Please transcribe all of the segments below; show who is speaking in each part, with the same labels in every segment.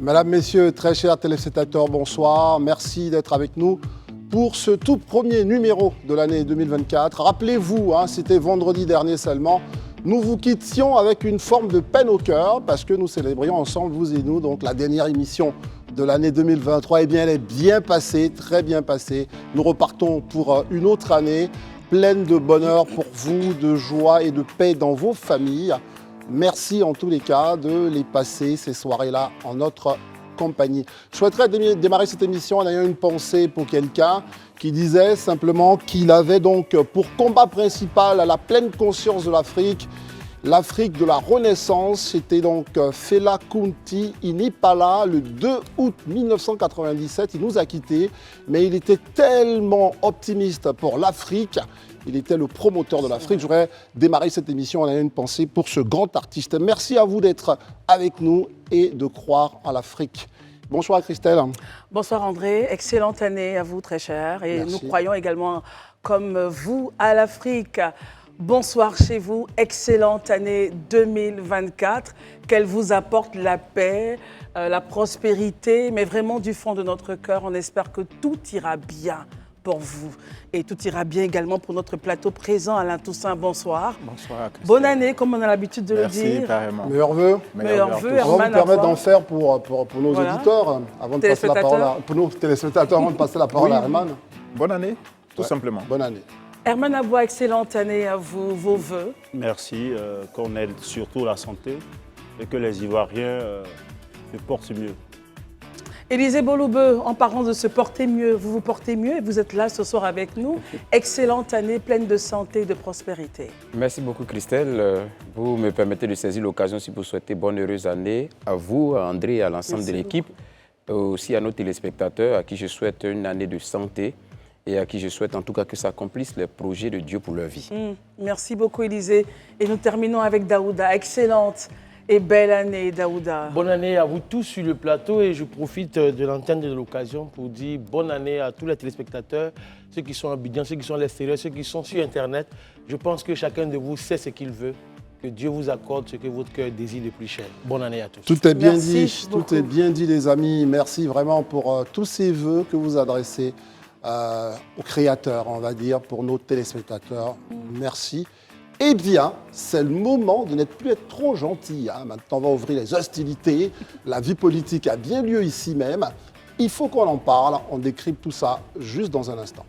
Speaker 1: Mesdames, Messieurs, très chers téléspectateurs, bonsoir. Merci d'être avec nous pour ce tout premier numéro de l'année 2024. Rappelez-vous, c'était vendredi dernier seulement, nous vous quittions avec une forme de peine au cœur parce que nous célébrions ensemble, vous et nous, donc la dernière émission de l'année 2023. Eh bien, elle est bien passée, très bien passée. Nous repartons pour une autre année pleine de bonheur pour vous, de joie et de paix dans vos familles. Merci en tous les cas de les passer, ces soirées-là, en notre compagnie. Je souhaiterais démarrer cette émission en ayant une pensée pour quelqu'un qui disait simplement qu'il avait donc pour combat principal la pleine conscience de l'Afrique, l'Afrique de la Renaissance. C'était donc Fela Kuti. Il n'est pas là le 2 août 1997. Il nous a quittés, mais il était tellement optimiste pour l'Afrique. Il était le promoteur de l'Afrique. J'aurais démarré cette émission en ayant une pensée pour ce grand artiste. Merci à vous d'être avec nous et de croire en l'Afrique. Bonsoir Christelle.
Speaker 2: Bonsoir André. Excellente année à vous très cher. Et
Speaker 1: Merci.
Speaker 2: nous croyons également comme vous à l'Afrique. Bonsoir chez vous. Excellente année 2024. Qu'elle vous apporte la paix, la prospérité, mais vraiment du fond de notre cœur, on espère que tout ira bien pour vous. Et tout ira bien également pour notre plateau présent. Alain Toussaint, bonsoir.
Speaker 3: Bonsoir. Christelle.
Speaker 2: Bonne année, comme on a l'habitude de le dire.
Speaker 3: Merci, carrément.
Speaker 1: Meilleurs vœux.
Speaker 2: Meilleurs vœux,
Speaker 1: On va vous
Speaker 2: Herman,
Speaker 1: permettre
Speaker 2: Avoir.
Speaker 1: d'en faire pour nos
Speaker 2: Voilà.
Speaker 1: auditeurs, avant de passer la parole pour nos téléspectateurs, avant de passer la parole à Herman.
Speaker 3: Bonne année, tout
Speaker 1: Ouais.
Speaker 3: simplement.
Speaker 1: Bonne année.
Speaker 2: Herman Aboua, excellente année à vous, vos vœux.
Speaker 4: Merci, qu'on aide surtout la santé et que les Ivoiriens se portent mieux.
Speaker 2: Élisée Boloubeu, en parlant de se porter mieux, vous vous portez mieux et vous êtes là ce soir avec nous. Excellente année pleine de santé et de prospérité.
Speaker 5: Merci beaucoup Christelle. Vous me permettez de saisir l'occasion si vous souhaitez bonne heureuse année à vous, à André et à l'ensemble de
Speaker 2: Merci
Speaker 5: l'équipe, aussi à nos téléspectateurs à qui je souhaite une année de santé et à qui je souhaite en tout cas que s'accomplissent les projets de Dieu pour leur vie.
Speaker 2: Merci beaucoup Élisée. Et nous terminons avec Daouda. Excellente et belle année Daouda.
Speaker 6: Bonne année à vous tous sur le plateau et je profite de l'antenne de l'occasion pour dire bonne année à tous les téléspectateurs, ceux qui sont à Abidjan, ceux qui sont à l'extérieur, ceux qui sont sur Internet. Je pense que chacun de vous sait ce qu'il veut. Que Dieu vous accorde ce que votre cœur désire le plus cher. Bonne année à tous.
Speaker 1: Tout est bien
Speaker 2: Merci
Speaker 1: dit,
Speaker 2: beaucoup.
Speaker 1: tout est bien dit les amis. Merci vraiment pour tous ces vœux que vous adressez au Créateur, on va dire, pour nos téléspectateurs. Merci. Eh bien, c'est le moment de n'être plus être trop gentil. Maintenant, on va ouvrir les hostilités. La vie politique a bien lieu ici même. Il faut qu'on en parle. On décrypte tout ça juste dans un instant.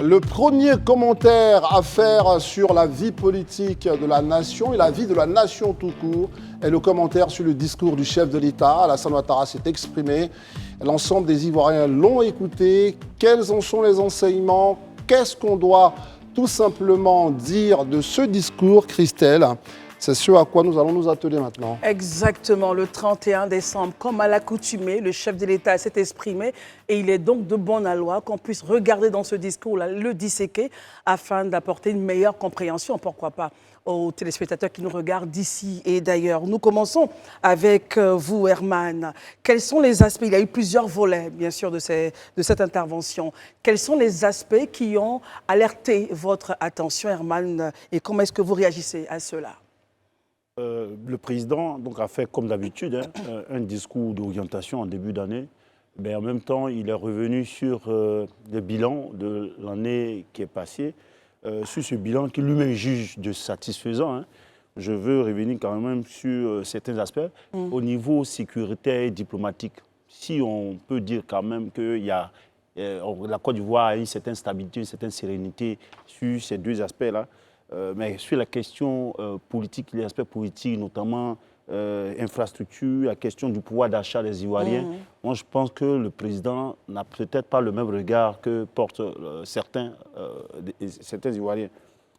Speaker 1: Le premier commentaire à faire sur la vie politique de la nation et la vie de la nation tout court est le commentaire sur le discours du chef de l'État. Alassane Ouattara s'est exprimé. L'ensemble des Ivoiriens l'ont écouté. Quels en sont les enseignements? Qu'est-ce qu'on doit tout simplement dire de ce discours, Christelle? C'est ce à quoi nous allons nous atteler maintenant.
Speaker 2: Exactement, le 31 décembre, comme à l'accoutumée, le chef de l'État s'est exprimé et il est donc de bon aloi qu'on puisse regarder dans ce discours-là, le disséquer, afin d'apporter une meilleure compréhension, pourquoi pas, aux téléspectateurs qui nous regardent d'ici et d'ailleurs. Nous commençons avec vous, Herman. Quels sont les aspects? Il y a eu plusieurs volets, bien sûr, de cette intervention. Quels sont les aspects qui ont alerté votre attention, Herman, et comment est-ce que vous réagissez à cela?
Speaker 4: Le président donc, a fait, comme d'habitude, un discours d'orientation en début d'année. Mais en même temps, il est revenu sur le bilan de l'année qui est passée, sur ce bilan qu'il lui-même juge de satisfaisant. Je veux revenir quand même sur certains aspects. Au niveau sécuritaire et diplomatique, si on peut dire quand même qu'il y a la Côte d'Ivoire a une certaine stabilité, une certaine sérénité sur ces deux aspects-là. Mais sur la question politique, les aspects politiques, notamment infrastructure, la question du pouvoir d'achat des Ivoiriens, moi je pense que le président n'a peut-être pas le même regard que portent certains Ivoiriens.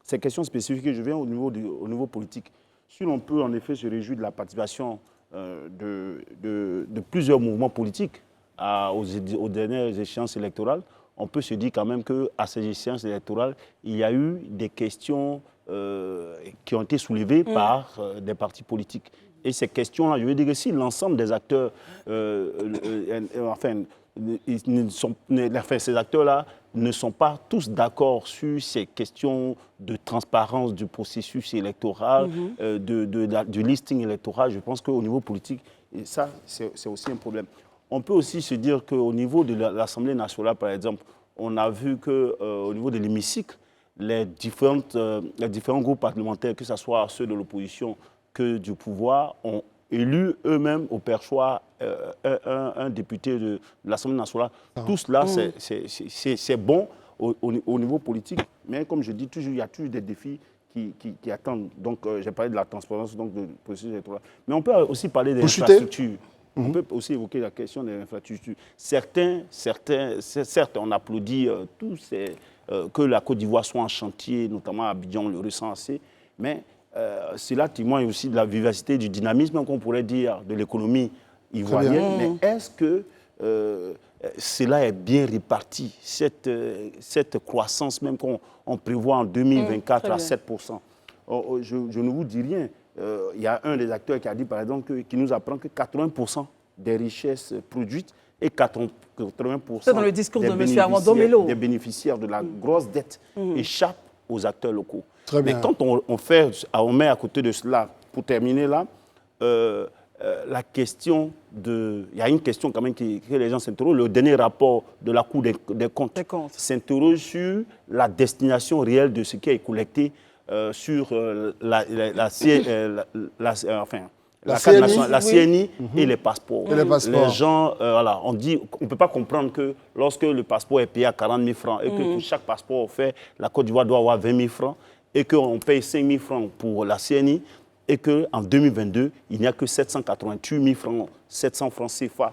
Speaker 4: Ces questions spécifiques, je viens au niveau politique. Si l'on peut en effet se réjouir de la participation de plusieurs mouvements politiques aux dernières échéances électorales, on peut se dire quand même qu'à ces échéances électorales, il y a eu des questions qui ont été soulevées par des partis politiques. Et ces questions-là, je veux dire que si l'ensemble des acteurs, ces acteurs-là ne sont pas tous d'accord sur ces questions de transparence du processus électoral, du listing électoral, je pense qu'au niveau politique, et ça, c'est aussi un problème. On peut aussi se dire qu'au niveau de l'Assemblée nationale, par exemple, on a vu qu'au niveau de l'hémicycle, les différents groupes parlementaires, que ce soit ceux de l'opposition que du pouvoir, ont élu eux-mêmes au perchoir un député de l'Assemblée nationale. Tout cela, c'est bon au niveau politique, mais comme je dis toujours, il y a toujours des défis qui attendent. Donc, j'ai parlé de la transparence, donc du processus électoral. Mais on peut aussi parler des infrastructures. On peut aussi évoquer la question des infrastructures. Certes, on applaudit que la Côte d'Ivoire soit en chantier, notamment à Abidjan, le recensé, mais cela témoigne aussi de la vivacité, du dynamisme, qu'on pourrait dire, de l'économie ivoirienne. Mais est-ce que cela est bien réparti, cette croissance même qu'on prévoit en 2024 à 7%? Je ne vous dis rien. Il y a un des acteurs qui a dit, par exemple, qui nous apprend que 80% des richesses produites et 80%
Speaker 2: dans le discours de M. Armando Melo,
Speaker 4: des bénéficiaires de la grosse dette échappent aux acteurs locaux.
Speaker 1: Mais
Speaker 4: quand on met à côté de cela, pour terminer là, la question il y a une question quand même que les gens s'interrogent. Le dernier rapport de la Cour des comptes s'interroge sur la destination réelle de ce qui est collecté sur la CNI et les passeports. Les gens, on dit, on ne peut pas comprendre que lorsque le passeport est payé à 40 000 francs et que pour chaque passeport fait, la Côte d'Ivoire doit avoir 20 000 francs et qu'on paye 5 000 francs pour la CNI et qu'en 2022, il n'y a que 788 000 francs, 700 francs CFA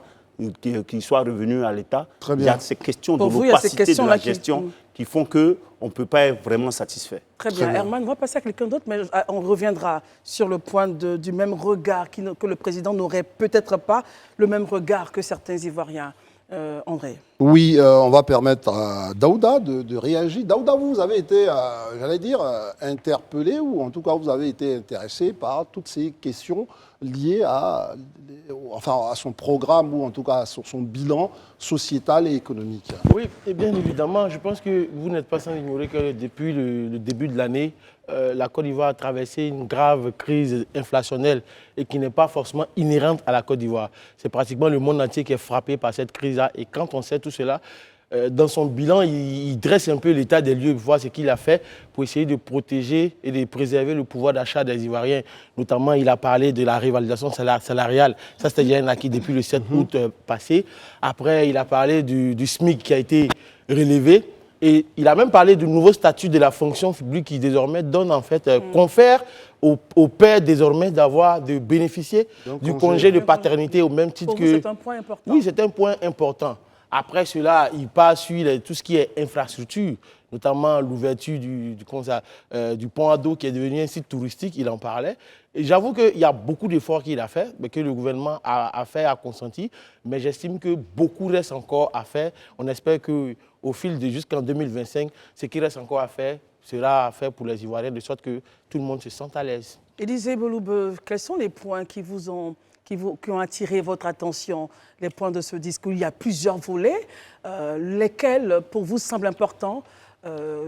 Speaker 4: qui soient revenus à l'État. Il y a ces questions de l'opacité de la gestion qui font qu'on ne peut pas être vraiment satisfait.
Speaker 2: Très bien. Herman, on va passer à quelqu'un d'autre, mais on reviendra sur le point du même regard que le président n'aurait peut-être pas, le même regard que certains Ivoiriens. André.
Speaker 1: Oui, on va permettre à Daouda de réagir. Daouda, vous avez été, j'allais dire, interpellé ou en tout cas vous avez été intéressé par toutes ces questions liées à son programme ou en tout cas à son bilan sociétal et économique.
Speaker 6: Oui, et bien évidemment, je pense que vous n'êtes pas sans ignorer que depuis le début de l'année, la Côte d'Ivoire a traversé une grave crise inflationnelle et qui n'est pas forcément inhérente à la Côte d'Ivoire. C'est pratiquement le monde entier qui est frappé par cette crise-là. Et quand on sait tout cela, dans son bilan, il dresse un peu l'état des lieux, voir ce qu'il a fait pour essayer de protéger et de préserver le pouvoir d'achat des Ivoiriens. Notamment, il a parlé de la rivalisation salariale. Ça, c'était déjà un acquis depuis le 7 août passé. Après, il a parlé du SMIC qui a été relevé. Et il a même parlé du nouveau statut de la fonction publique qui désormais donne en fait, confère au père désormais de bénéficier du congé de paternité au même titre que...
Speaker 2: C'est un point important.
Speaker 6: Oui, c'est un point important. Après cela, il passe sur tout ce qui est infrastructure, notamment l'ouverture du pont à dos qui est devenu un site touristique, il en parlait. Et j'avoue qu'il y a beaucoup d'efforts qu'il a fait, mais que le gouvernement a fait, a consenti, mais j'estime que beaucoup reste encore à faire. On espère qu'au fil de jusqu'en 2025, ce qui reste encore à faire sera fait pour les Ivoiriens, de sorte que tout le monde se sente à l'aise.
Speaker 2: Élisée Beloube, quels sont les points qui ont attiré votre attention, les points de ce discours? Il y a plusieurs volets, lesquels pour vous semblent importants,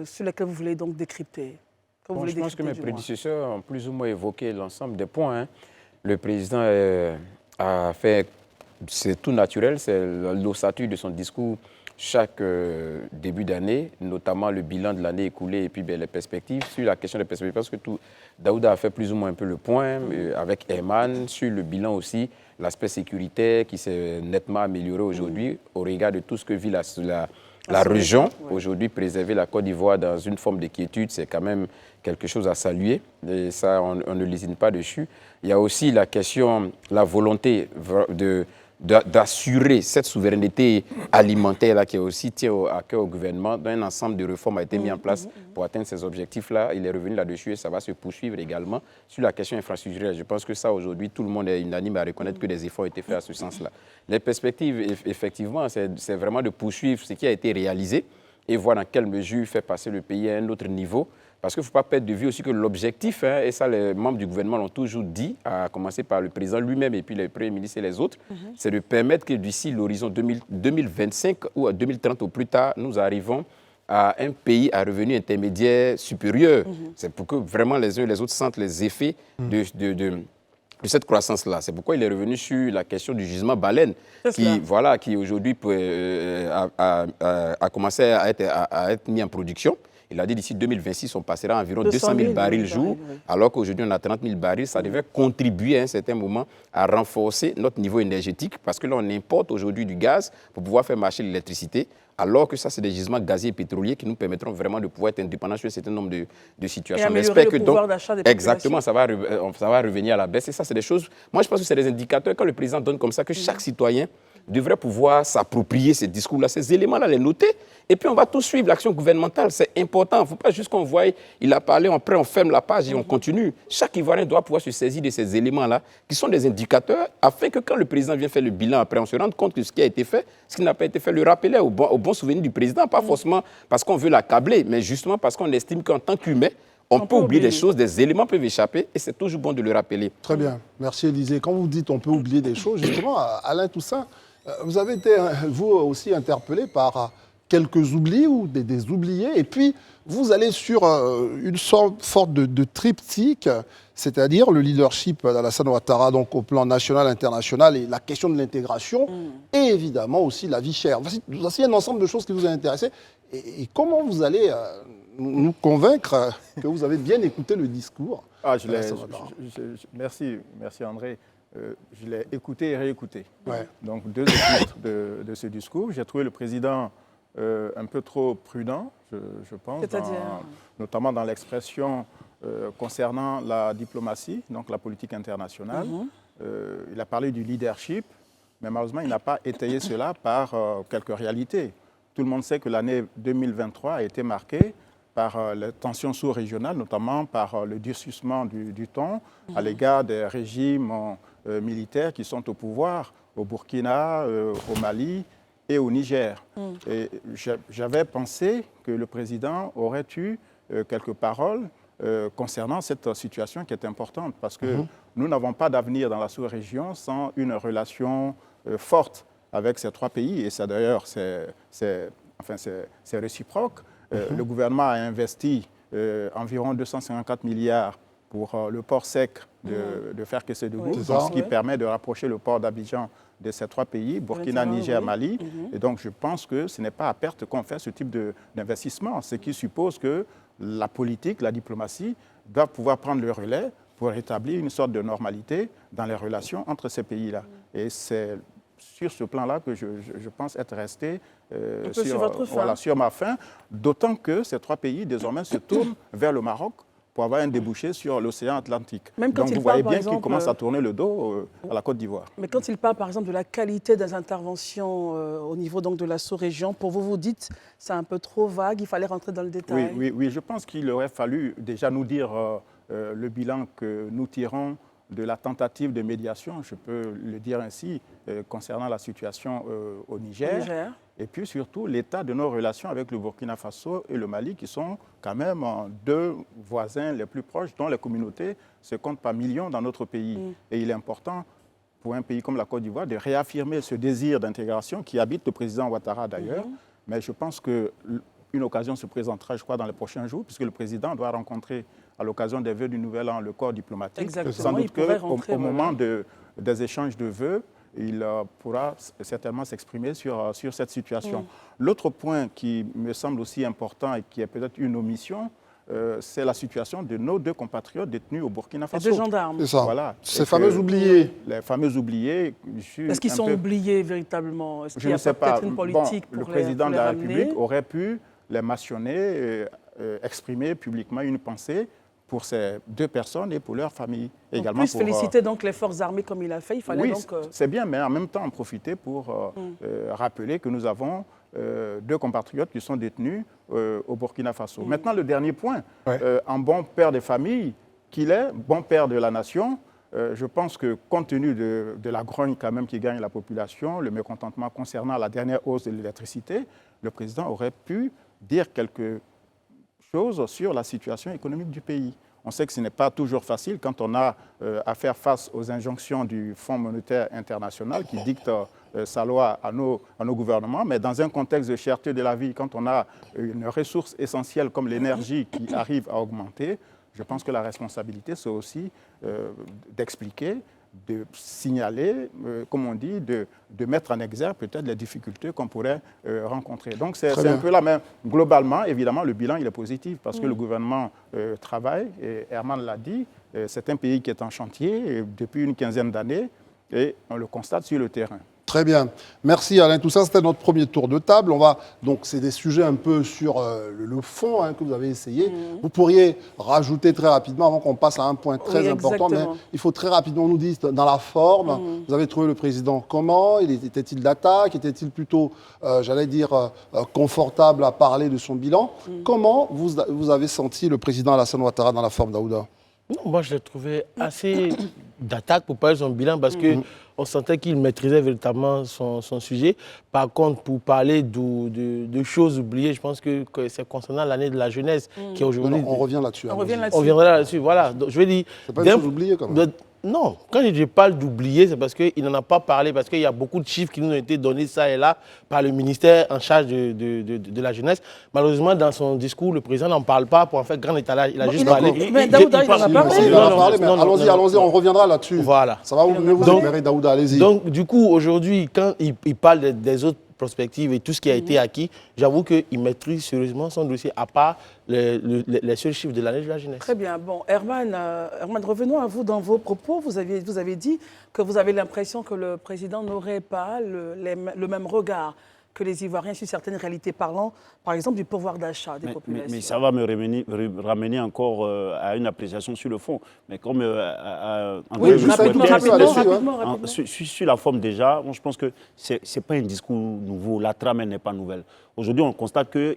Speaker 2: sur lesquels vous voulez donc décrypter?
Speaker 5: Je pense que mes prédécesseurs ont plus ou moins évoqué l'ensemble des points. Le président a fait, c'est tout naturel, c'est l'ossature de son discours chaque début d'année, notamment le bilan de l'année écoulée et puis les perspectives. Sur la question des perspectives, parce que Daouda a fait plus ou moins un peu le point avec Herman, sur le bilan aussi, l'aspect sécuritaire qui s'est nettement amélioré aujourd'hui au regard de tout ce que vit la région. Aujourd'hui, préserver la Côte d'Ivoire dans une forme de quiétude, c'est quand même quelque chose à saluer. Et ça, on ne lésine pas dessus. Il y a aussi la question, la volonté d'assurer cette souveraineté alimentaire là, qui est aussi tient à cœur au gouvernement. Un ensemble de réformes a été mis en place pour atteindre ces objectifs-là. Il est revenu là-dessus et ça va se poursuivre également. Sur la question infrastructurelle, je pense que ça, aujourd'hui, tout le monde est unanime à reconnaître que des efforts ont été faits à ce sens-là. Les perspectives, effectivement, c'est vraiment de poursuivre ce qui a été réalisé et voir dans quelle mesure faire passer le pays à un autre niveau Parce qu'il ne faut pas perdre de vue aussi que l'objectif, et ça les membres du gouvernement l'ont toujours dit, à commencer par le président lui-même et puis les premiers ministres et les autres, c'est de permettre que d'ici l'horizon 2025 ou à 2030 au plus tard, nous arrivons à un pays à revenu intermédiaire supérieur. C'est pour que vraiment les uns et les autres sentent les effets de cette croissance-là. C'est pourquoi il est revenu sur la question du gisement baleine, qui aujourd'hui a commencé à être mis en production. Il a dit d'ici 2026, on passera à environ 200 000 barils jour, alors qu'aujourd'hui on a 30 000 barils. Ça devait contribuer à un certain moment à renforcer notre niveau énergétique, parce que là on importe aujourd'hui du gaz pour pouvoir faire marcher l'électricité, alors que ça c'est des gisements gaziers et pétroliers qui nous permettront vraiment de pouvoir être indépendants sur un certain nombre de situations.
Speaker 2: Et améliorer le pouvoir d'achat des populations.
Speaker 5: Exactement, ça va revenir à la baisse. Et ça c'est des choses, moi je pense que c'est des indicateurs, quand le président donne comme ça, que chaque citoyen devrait pouvoir s'approprier ces discours-là, ces éléments-là, les noter. Et puis, on va tous suivre l'action gouvernementale. C'est important. Il ne faut pas juste qu'on voie, il a parlé, après on ferme la page et on continue. Chaque Ivoirien doit pouvoir se saisir de ces éléments-là, qui sont des indicateurs, afin que quand le président vient faire le bilan, après, on se rende compte que ce qui a été fait, ce qui n'a pas été fait, le rappeler au bon souvenir du président, pas forcément parce qu'on veut l'accabler, mais justement parce qu'on estime qu'en tant qu'humain, on peut oublier des choses, des éléments peuvent échapper, et c'est toujours bon de le rappeler.
Speaker 1: Très bien. Merci, Élisée. Quand vous dites on peut oublier des choses, justement, Alain Toussaint, vous avez été, vous aussi, interpellé par quelques oublis ou des oubliés. Et puis, vous allez sur une sorte de triptyque, c'est-à-dire le leadership d'Alassane Ouattara donc, au plan national, international, et la question de l'intégration, et évidemment aussi la vie chère. Voici un ensemble de choses qui vous ont intéressé. Et comment vous allez nous convaincre que vous avez bien écouté le discours
Speaker 3: Merci André. Je l'ai écouté et réécouté.
Speaker 1: Ouais.
Speaker 3: Donc, 2 écoutes de ce discours. J'ai trouvé le président un peu trop prudent, je pense, notamment dans l'expression concernant la diplomatie, donc la politique internationale. Il a parlé du leadership, mais malheureusement, il n'a pas étayé cela par quelques réalités. Tout le monde sait que l'année 2023 a été marquée par les tensions sous-régionales, notamment par le durcissement du ton à l'égard des régimes militaires qui sont au pouvoir au Burkina, au Mali et au Niger. Et j'avais pensé que le président aurait eu quelques paroles concernant cette situation qui est importante, parce que nous n'avons pas d'avenir dans la sous-région sans une relation forte avec ces 3 pays, et ça d'ailleurs c'est réciproque. Le gouvernement a investi environ 254 milliards pour le port sec de Ferkessédougou, ce qui permet de rapprocher le port d'Abidjan de ces 3 pays, Burkina, Niger, Mali. Et donc, je pense que ce n'est pas à perte qu'on fait ce type d'investissement, ce qui suppose que la politique, la diplomatie, doivent pouvoir prendre le relais pour rétablir une sorte de normalité dans les relations entre ces pays-là. Et c'est sur ce plan-là que je pense être resté sur ma faim, d'autant que ces 3 pays, désormais, se tournent vers le Maroc pour avoir un débouché sur l'océan Atlantique. Donc vous voyez bien qu'ils commencent à tourner le dos à la Côte d'Ivoire.
Speaker 2: Mais quand il parle, par exemple, de la qualité des interventions au niveau donc, de la sous-région, pour vous, vous dites c'est un peu trop vague, il fallait rentrer dans le détail.
Speaker 3: Oui, je pense qu'il aurait fallu déjà nous dire le bilan que nous tirons de la tentative de médiation, je peux le dire ainsi, concernant la situation au Niger. Et puis surtout l'état de nos relations avec le Burkina Faso et le Mali, qui sont quand même 2 voisins les plus proches, dont les communautés se comptent par millions dans notre pays. Et il est important pour un pays comme la Côte d'Ivoire de réaffirmer ce désir d'intégration qui habite le président Ouattara d'ailleurs. Mais je pense qu'une occasion se présentera, je crois, dans les prochains jours, puisque le président doit rencontrer à l'occasion des vœux du Nouvel An le corps diplomatique.
Speaker 2: Exactement.
Speaker 3: Sans doute qu'au moment des échanges de vœux, il pourra certainement s'exprimer sur cette situation. L'autre point qui me semble aussi important et qui est peut-être une omission, c'est la situation de nos 2 compatriotes détenus au Burkina Faso.
Speaker 2: Et 2 gendarmes.
Speaker 1: C'est ça.
Speaker 3: Voilà.
Speaker 1: Ces fameux oubliés.
Speaker 3: Les fameux oubliés.
Speaker 2: Est-ce qu'ils sont oubliés véritablement? Est-ce qu'il y a peut-être une politique pour
Speaker 3: le président
Speaker 2: de
Speaker 3: la République aurait pu les mentionner, exprimer publiquement une pensée pour ces 2 personnes et pour leur famille.
Speaker 2: Également plus féliciter donc les forces armées comme il a fait. Il fallait
Speaker 3: donc... c'est bien, mais en même temps en profiter pour rappeler que nous avons 2 compatriotes qui sont détenus au Burkina Faso. Maintenant, le dernier point, en bon père de famille qu'il est, bon père de la nation, je pense que compte tenu de la grogne quand même qui gagne la population, le mécontentement concernant la dernière hausse de l'électricité, le président aurait pu dire quelques chose sur la situation économique du pays. On sait que ce n'est pas toujours facile quand on a à faire face aux injonctions du Fonds monétaire international qui dicte sa loi à nos gouvernements, mais dans un contexte de cherté de la vie, quand on a une ressource essentielle comme l'énergie qui arrive à augmenter, je pense que la responsabilité, c'est aussi d'expliquer, de signaler, comme on dit, de mettre en exergue peut-être les difficultés qu'on pourrait rencontrer. Donc c'est un peu là, mais globalement, évidemment, le bilan il est positif parce que le gouvernement travaille, et Herman l'a dit, c'est un pays qui est en chantier depuis une quinzaine d'années et on le constate sur le terrain.
Speaker 1: Très bien. Merci Alain Toussaint. C'était notre premier tour de table. Donc, c'est des sujets un peu sur le fond que vous avez essayé. Vous pourriez rajouter très rapidement, avant qu'on passe à un point très important, mais il faut très rapidement nous dire, dans la forme, vous avez trouvé le président comment? Était-il d'attaque? Était-il plutôt, confortable à parler de son bilan? Comment vous avez senti le président Alassane Ouattara dans la forme, Daouda?
Speaker 6: Non, moi, je l'ai trouvé assez d'attaque pour parler de son bilan parce qu'on sentait qu'il maîtrisait véritablement son sujet. Par contre, pour parler de choses oubliées, je pense que c'est concernant l'année de la jeunesse qui est aujourd'hui...
Speaker 1: On revient là-dessus.
Speaker 6: On reviendra là-dessus, voilà. Donc, je vais dire...
Speaker 1: C'est pas une chose oubliée quand même.
Speaker 6: Non, quand je parle d'oublier, c'est parce qu'il n'en a pas parlé, parce qu'il y a beaucoup de chiffres qui nous ont été donnés ça et là par le ministère en charge de la jeunesse. Malheureusement, dans son discours, le président n'en parle pas pour en faire grand étalage. Il a juste parlé.
Speaker 2: Mais Daouda, il en a parlé.
Speaker 1: Allons-y, on reviendra là-dessus.
Speaker 6: Voilà.
Speaker 1: Ça va, ne vous éclairer, Daouda, allez-y.
Speaker 6: Donc, du coup, aujourd'hui, quand il parle des autres prospectives et tout ce qui a été acquis, j'avoue qu'il maîtrise sérieusement son dossier, à part les seuls chiffres de l'année de la jeunesse.
Speaker 2: Très bien. Bon, Herman, revenons à vous dans vos propos. Vous avez dit que vous avez l'impression que le président n'aurait pas le même regard que les Ivoiriens sur certaines réalités, parlant par exemple du pouvoir d'achat des populations.
Speaker 4: Mais ça va me ramener encore à une appréciation sur le fond. Mais comme sur la forme déjà, moi, je pense que ce n'est pas un discours nouveau. La trame n'est pas nouvelle. Aujourd'hui, on constate que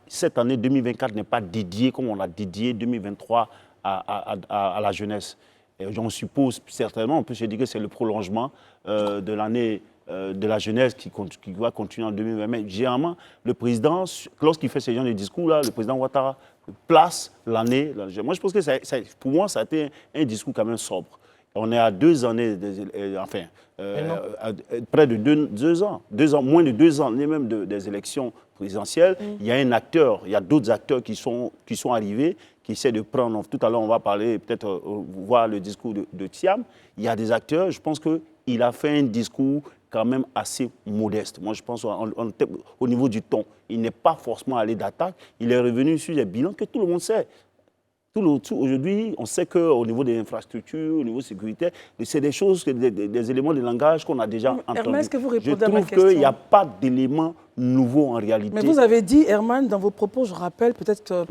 Speaker 4: cette année 2024 n'est pas dédiée comme on l'a dédié 2023 à la jeunesse. Et on suppose certainement, on peut se dire que c'est le prolongement de l'année de la jeunesse qui va continuer en 2020. Mais généralement, le président, lorsqu'il fait ce genre de discours-là, le président Ouattara place l'année. Moi, je pense que pour moi, ça a été un discours quand même sobre. On est à 2 années, près de 2 ans, moins de 2 ans, même des élections présidentielles. Il y a un acteur, il y a d'autres acteurs qui sont arrivés, qui essaient de prendre. Tout à l'heure, on va parler, peut-être voir le discours de Thiam. Il y a des acteurs, je pense qu'il a fait un discours quand même assez modeste. Moi, je pense au niveau du ton. Il n'est pas forcément allé d'attaque. Il est revenu sur des bilans que tout le monde sait. Aujourd'hui, on sait qu'au niveau des infrastructures, au niveau sécuritaire, c'est des choses, des éléments de langage qu'on a déjà entendus.
Speaker 2: Herman, est-ce que vous répondez
Speaker 4: à ma question? Je trouve qu'il n'y a pas d'éléments nouveaux en réalité.
Speaker 2: Mais vous avez dit, Herman, dans vos propos, je rappelle, peut-être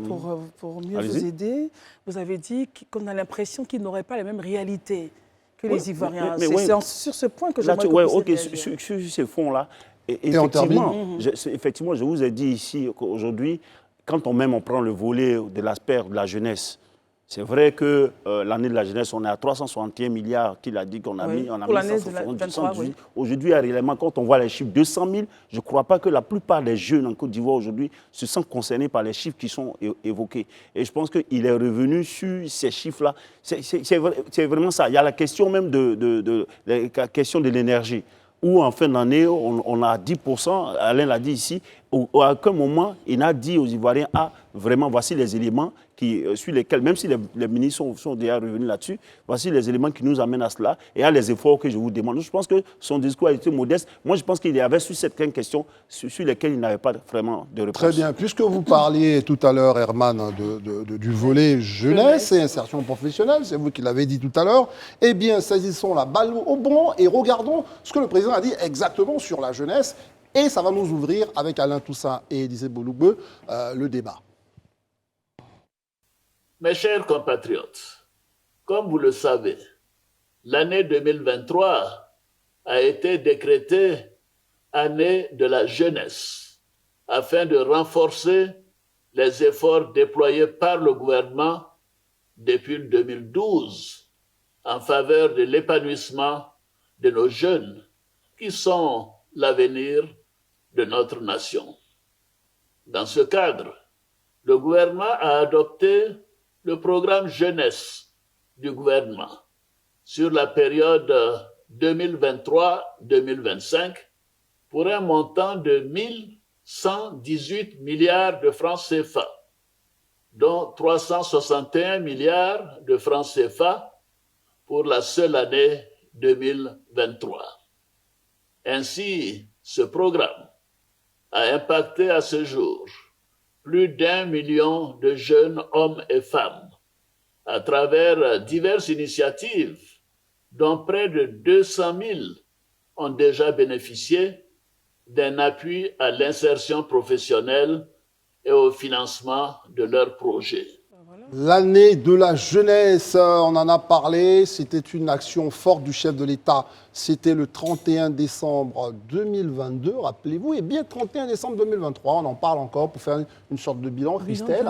Speaker 2: pour mieux vous aider, vous avez dit qu'on a l'impression qu'ils n'auraient pas les mêmes réalités que les Ivoiriens. C'est sur ce point que j'aimerais que vous
Speaker 4: sur ces fonds-là, effectivement, je vous ai dit ici qu'aujourd'hui, quand on prend le volet de l'aspect de la jeunesse, c'est vrai que l'année de la jeunesse, on est à 361 milliards qu'il a dit qu'on a mis. On a
Speaker 2: pour
Speaker 4: mis
Speaker 2: l'année de 2023, oui.
Speaker 4: Aujourd'hui, réellement, quand on voit les chiffres, 200 000, je ne crois pas que la plupart des jeunes en Côte d'Ivoire aujourd'hui se sentent concernés par les chiffres qui sont évoqués. Et je pense qu'il est revenu sur ces chiffres-là. C'est vraiment ça. Il y a la question même la question de l'énergie, où en fin d'année, on a 10%, Alain l'a dit ici, à aucun moment, il a dit aux Ivoiriens, vraiment, voici les éléments sur lesquels, même si les ministres sont déjà revenus là-dessus, voici les éléments qui nous amènent à cela et à les efforts que je vous demande. Je pense que son discours a été modeste. Moi, je pense qu'il y avait sur certaines questions sur lesquelles il n'avait pas vraiment de réponse.
Speaker 1: Très bien. Puisque vous parliez tout à l'heure, Herman, du volet jeunesse et insertion professionnelle, c'est vous qui l'avez dit tout à l'heure, eh bien, saisissons la balle au bond et regardons ce que le président a dit exactement sur la jeunesse. Et ça va nous ouvrir, avec Alain Toussaint et Élisée Bouloubeu, le débat.
Speaker 7: Mes chers compatriotes, comme vous le savez, l'année 2023 a été décrétée année de la jeunesse afin de renforcer les efforts déployés par le gouvernement depuis 2012 en faveur de l'épanouissement de nos jeunes qui sont l'avenir de notre nation. Dans ce cadre, le gouvernement a adopté le programme jeunesse du gouvernement sur la période 2023-2025 pour un montant de 1118 milliards de francs CFA, dont 361 milliards de francs CFA pour la seule année 2023. Ainsi, ce programme a impacté à ce jour plus d'1 million de jeunes hommes et femmes à travers diverses initiatives dont près de 200 000 ont déjà bénéficié d'un appui à l'insertion professionnelle et au financement de leurs projets.
Speaker 1: L'année de la jeunesse, on en a parlé, c'était une action forte du chef de l'État. C'était le 31 décembre 2022, rappelez-vous, et bien 31 décembre 2023, on en parle encore pour faire une sorte de bilan, Christelle.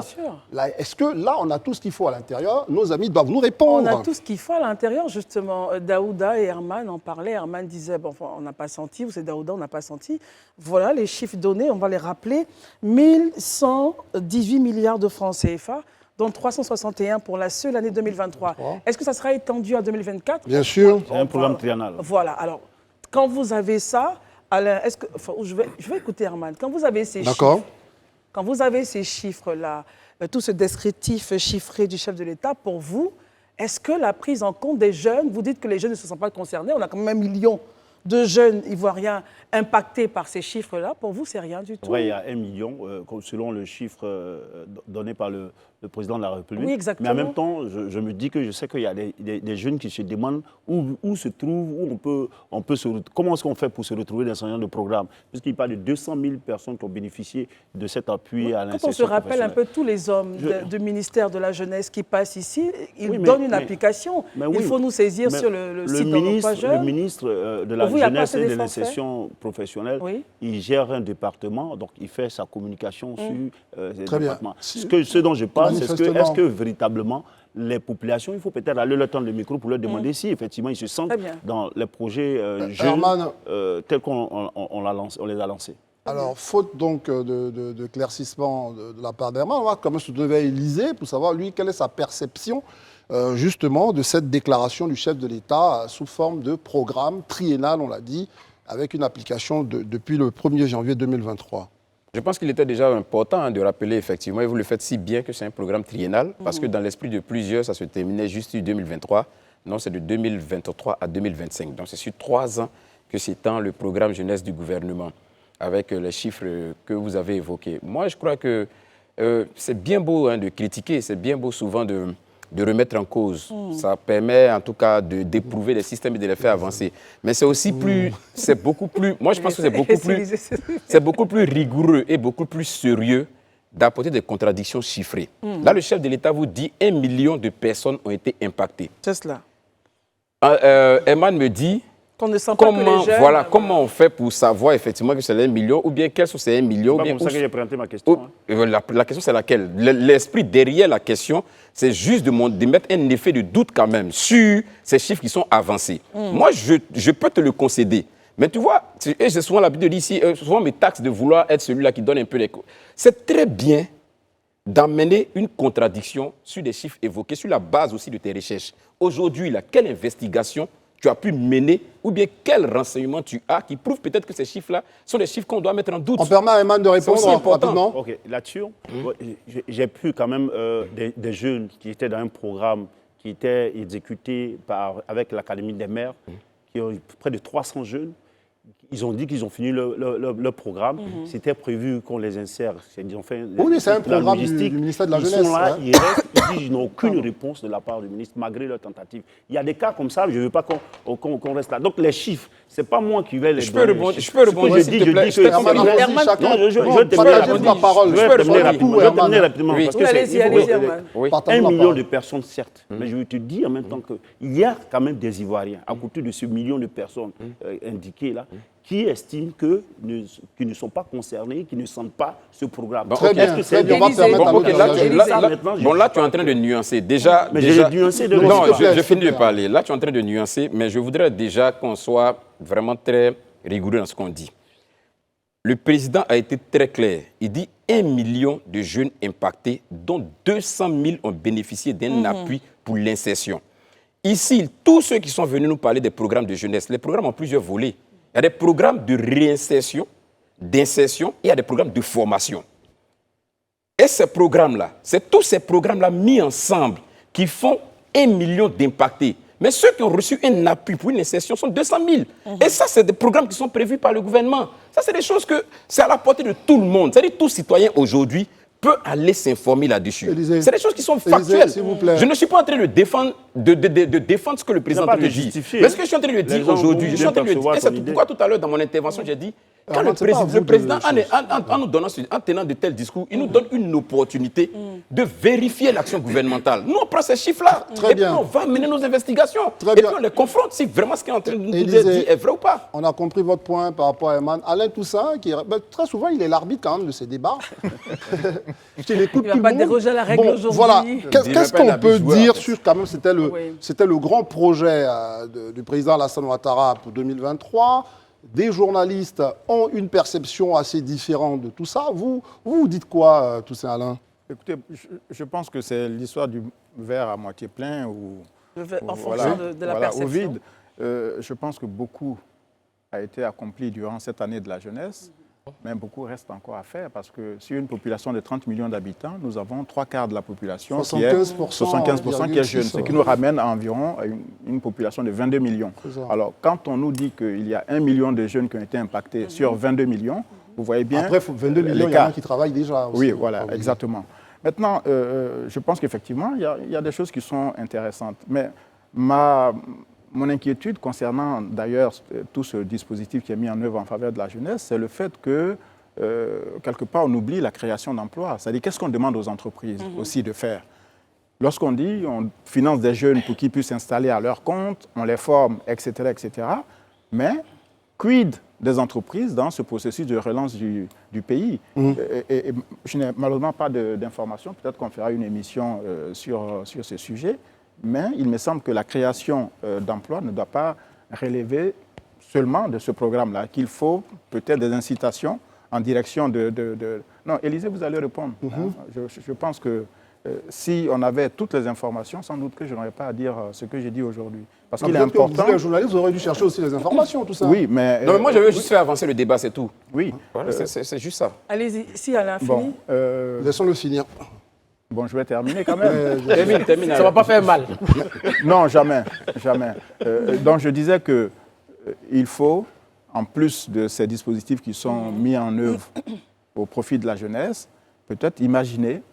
Speaker 1: Est-ce que là, on a tout ce qu'il faut à l'intérieur? Nos amis doivent nous répondre.
Speaker 2: On a tout ce qu'il faut à l'intérieur, justement. Daouda et Herman en parlaient. Herman disait, bon, on n'a pas senti, ou c'est Daouda, on n'a pas senti. Voilà les chiffres donnés, on va les rappeler. 1118 milliards de francs CFA, dont 361 pour la seule année 2023. Est-ce que ça sera étendu en 2024?
Speaker 1: Bien sûr.
Speaker 4: C'est un programme triennal.
Speaker 2: Voilà. Alors, quand vous avez ça, Alain, je vais écouter Herman. Quand vous avez ces chiffres, quand vous avez ces chiffres-là, tout ce descriptif chiffré du chef de l'État, pour vous, est-ce que la prise en compte des jeunes, vous dites que les jeunes ne se sont pas concernés, on a quand même 1 million de jeunes ivoiriens impactés par ces chiffres-là, pour vous, c'est rien du tout?
Speaker 4: Oui, il y a 1 million, selon le chiffre donné par le président de la République.
Speaker 2: Oui, exactement.
Speaker 4: Mais en même temps, je me dis que je sais qu'il y a des jeunes qui se demandent où se trouvent, où on peut se retrouver. Comment est-ce qu'on fait pour se retrouver dans ce genre de programme? Puisqu'il parle de 200 000 personnes qui ont bénéficié de cet appui à l'insertion.
Speaker 2: Quand on se rappelle un peu tous les hommes du ministère de la Jeunesse qui passent ici, ils donnent une application. Il faut nous saisir sur le site d'Emploi Jeunes.
Speaker 4: Le ministre de la Jeunesse et de l'insertion professionnelle, il gère un département, donc il fait sa communication sur ce département. Ce dont je parle, c'est est-ce que véritablement les populations, il faut peut-être aller leur tendre le micro pour leur demander si effectivement ils se sentent dans les projets jeunes tels qu'on les a lancés.
Speaker 1: Alors, faute donc de claircissement de la part d'Herman, on va quand même se devait Élysée pour savoir, lui, quelle est sa perception justement de cette déclaration du chef de l'État sous forme de programme triennal, on l'a dit, avec une application depuis le 1er janvier 2023.
Speaker 5: Je pense qu'il était déjà important de rappeler effectivement, et vous le faites si bien, que c'est un programme triennal, parce que dans l'esprit de plusieurs, ça se terminait juste en 2023. Non, c'est de 2023 à 2025. Donc c'est sur 3 ans que s'étend le programme jeunesse du gouvernement, avec les chiffres que vous avez évoqués. Moi, je crois que c'est bien beau de critiquer, c'est bien beau souvent de remettre en cause. Ça permet en tout cas d'éprouver les systèmes et de les faire avancer. Mais c'est aussi c'est beaucoup plus, moi je pense que c'est beaucoup plus rigoureux et beaucoup plus sérieux d'apporter des contradictions chiffrées. Là, le chef de l'État vous dit 1 million de personnes ont été impactées.
Speaker 2: C'est cela.
Speaker 5: Herman me dit
Speaker 2: qu'on ne sent pas que les jeunes,
Speaker 5: comment on fait pour savoir effectivement que c'est 1 million, ou bien quels sont ces 1 million?
Speaker 4: C'est comme ça que j'ai présenté ma question.
Speaker 5: La question, c'est laquelle? L'esprit derrière la question, c'est juste de mettre un effet de doute quand même sur ces chiffres qui sont avancés. Moi, je peux te le concéder. Mais tu vois, et j'ai souvent l'habitude de dire ici, souvent mes taxes de vouloir être celui-là qui donne un peu les... C'est très bien d'amener une contradiction sur des chiffres évoqués, sur la base aussi de tes recherches. Aujourd'hui, quelle investigation tu as pu mener, ou bien quel renseignement tu as qui prouve peut-être que ces chiffres-là sont des chiffres qu'on doit mettre en doute?
Speaker 1: On permet à Herman de répondre rapidement.
Speaker 4: Ok, là-dessus, j'ai pu quand même des jeunes qui étaient dans un programme qui était exécuté avec l'Académie des maires, qui ont près de 300 jeunes. Ils ont dit qu'ils ont fini le programme. C'était prévu qu'on les insère. Ils ont fait
Speaker 1: c'est un programme du ministère de la Jeunesse.
Speaker 4: Ils sont là, ils restent, ils disent qu'ils n'ont aucune réponse de la part du ministre, malgré leur tentative. Il y a des cas comme ça, je ne veux pas qu'on reste là. Donc les chiffres, ce n'est pas moi qui vais les donner.
Speaker 5: Je peux rembondir, s'il te plaît.
Speaker 4: Je vais terminer rapidement. Parce que c'est 1 million de personnes, certes. Mais je veux te dire en même temps qu'il y a quand même des Ivoiriens, à côté de ce million de personnes indiquées là, qui estiment qu'ils ne sont pas concernés, qui ne sentent pas ce programme.
Speaker 1: Très bien,
Speaker 5: là, tu es en train de nuancer. Déjà,
Speaker 4: j'ai nuancé de
Speaker 5: non, je finis de parler. Là, tu es en train de nuancer, mais je voudrais déjà qu'on soit vraiment très rigoureux dans ce qu'on dit. le président a été très clair. Il dit 1 million de jeunes impactés, dont 200 000 ont bénéficié d'un appui pour l'insertion. Ici, tous ceux qui sont venus nous parler des programmes de jeunesse, les programmes ont plusieurs volets. Il y a des programmes de réinsertion, d'insertion, et il y a des programmes de formation. Et ces programmes-là, c'est tous ces programmes-là mis ensemble qui font 1 million d'impactés. Mais ceux qui ont reçu un appui pour une insertion sont 200 000. Et ça, c'est des programmes qui sont prévus par le gouvernement. Ça, c'est des choses que c'est à la portée de tout le monde. C'est-à-dire que tout citoyen aujourd'hui peut aller s'informer là-dessus. C'est des choses qui sont factuelles.
Speaker 1: S'il vous plaît.
Speaker 5: Je ne suis pas en train de défendre, de défendre ce que le président te dit. Mais ce que je suis en train de dire aujourd'hui, je suis en train de dire, et c'est pourquoi tout à l'heure dans mon intervention, j'ai dit, quand le président, en nous donnant, en tenant de tels discours, il nous donne une opportunité de vérifier l'action gouvernementale. Nous, on prend ces chiffres-là, et puis on va mener nos investigations. Et puis on les confronte si vraiment ce qu'il est en train de nous dire est vrai ou pas.
Speaker 1: On a compris votre point par rapport à Eman. Alain Toussaint, très souvent, il est l'arbitre quand même de ces débats. Il écoute tout le monde. Il ne va pas déroger à la règle aujourd'hui. Voilà. Qu'est-ce qu'on peut dire sur, quand même, c'était le grand projet du président Alassane Ouattara pour 2023. Des journalistes ont une perception assez différente de tout ça. Vous dites quoi, Toussaint Alain?
Speaker 3: Écoutez, je pense que c'est l'histoire du verre à moitié plein ou
Speaker 2: en fonction de la perception.
Speaker 3: Au vide. Je pense que beaucoup a été accompli durant cette année de la jeunesse, mais beaucoup reste encore à faire parce que sur une population de 30 millions d'habitants, nous avons 3/4 de la population 75% qui est jeune, ce qui nous ramène à environ une population de 22 millions. Alors, quand on nous dit qu'il y a 1 million de jeunes qui ont été impactés sur 22 millions, vous voyez bien...
Speaker 1: Après, 22 millions, il y en a qui travaillent déjà aussi.
Speaker 3: Oui, voilà, exactement. Maintenant, je pense qu'effectivement, il y a des choses qui sont intéressantes. Mais mon inquiétude concernant d'ailleurs tout ce dispositif qui est mis en œuvre en faveur de la jeunesse, c'est le fait que, quelque part, on oublie la création d'emplois. C'est-à-dire, qu'est-ce qu'on demande aux entreprises aussi de faire? Lorsqu'on dit on finance des jeunes pour qu'ils puissent s'installer à leur compte, on les forme, etc., etc., mais quid des entreprises dans ce processus de relance du pays? Et je n'ai malheureusement pas d'informations, peut-être qu'on fera une émission sur ce sujet. Mais il me semble que la création d'emplois ne doit pas relever seulement de ce programme-là, qu'il faut peut-être des incitations en direction de... Non, Élisée, vous allez répondre. Je pense que si on avait toutes les informations, sans doute que je n'aurais pas à dire ce que j'ai dit aujourd'hui. Parce qu'il est important...
Speaker 1: Vous, les journalistes, vous aurez dû chercher aussi les informations, tout ça.
Speaker 3: Oui, mais...
Speaker 5: Non, mais moi, je veux juste faire avancer le débat, c'est tout.
Speaker 3: Oui.
Speaker 5: Voilà, c'est juste ça.
Speaker 2: Allez-y, si Alain finit.
Speaker 1: Laissons-le finir.
Speaker 3: Bon, je vais terminer quand même.
Speaker 5: Termine.
Speaker 6: Ça ne va pas faire mal.
Speaker 3: Non, jamais. Donc, je disais qu'il faut, en plus de ces dispositifs qui sont mis en œuvre au profit de la jeunesse, peut-être imaginer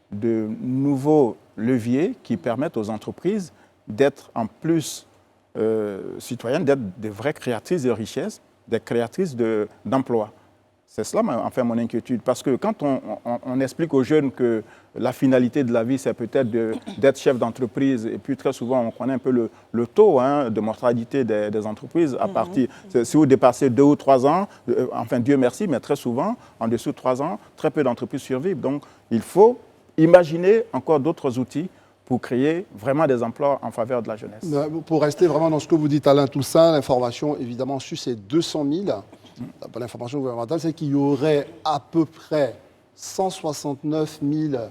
Speaker 3: de nouveaux leviers qui permettent aux entreprises d'être en plus citoyennes, d'être des vraies créatrices de richesses, des créatrices d'emplois. C'est cela, enfin, mon inquiétude. Parce que quand on explique aux jeunes que la finalité de la vie, c'est peut-être d'être chef d'entreprise, et puis très souvent, on connaît un peu le taux de mortalité des entreprises à partir... Si vous dépassez 2 ou 3 ans, enfin, Dieu merci, mais très souvent, en dessous de 3 ans, très peu d'entreprises survivent. Donc, il faut imaginer encore d'autres outils pour créer vraiment des emplois en faveur de la jeunesse.
Speaker 1: Pour rester vraiment dans ce que vous dites, Alain Toussaint, l'information, évidemment, sur ces 200 000... L'information gouvernementale, c'est qu'il y aurait à peu près 169 000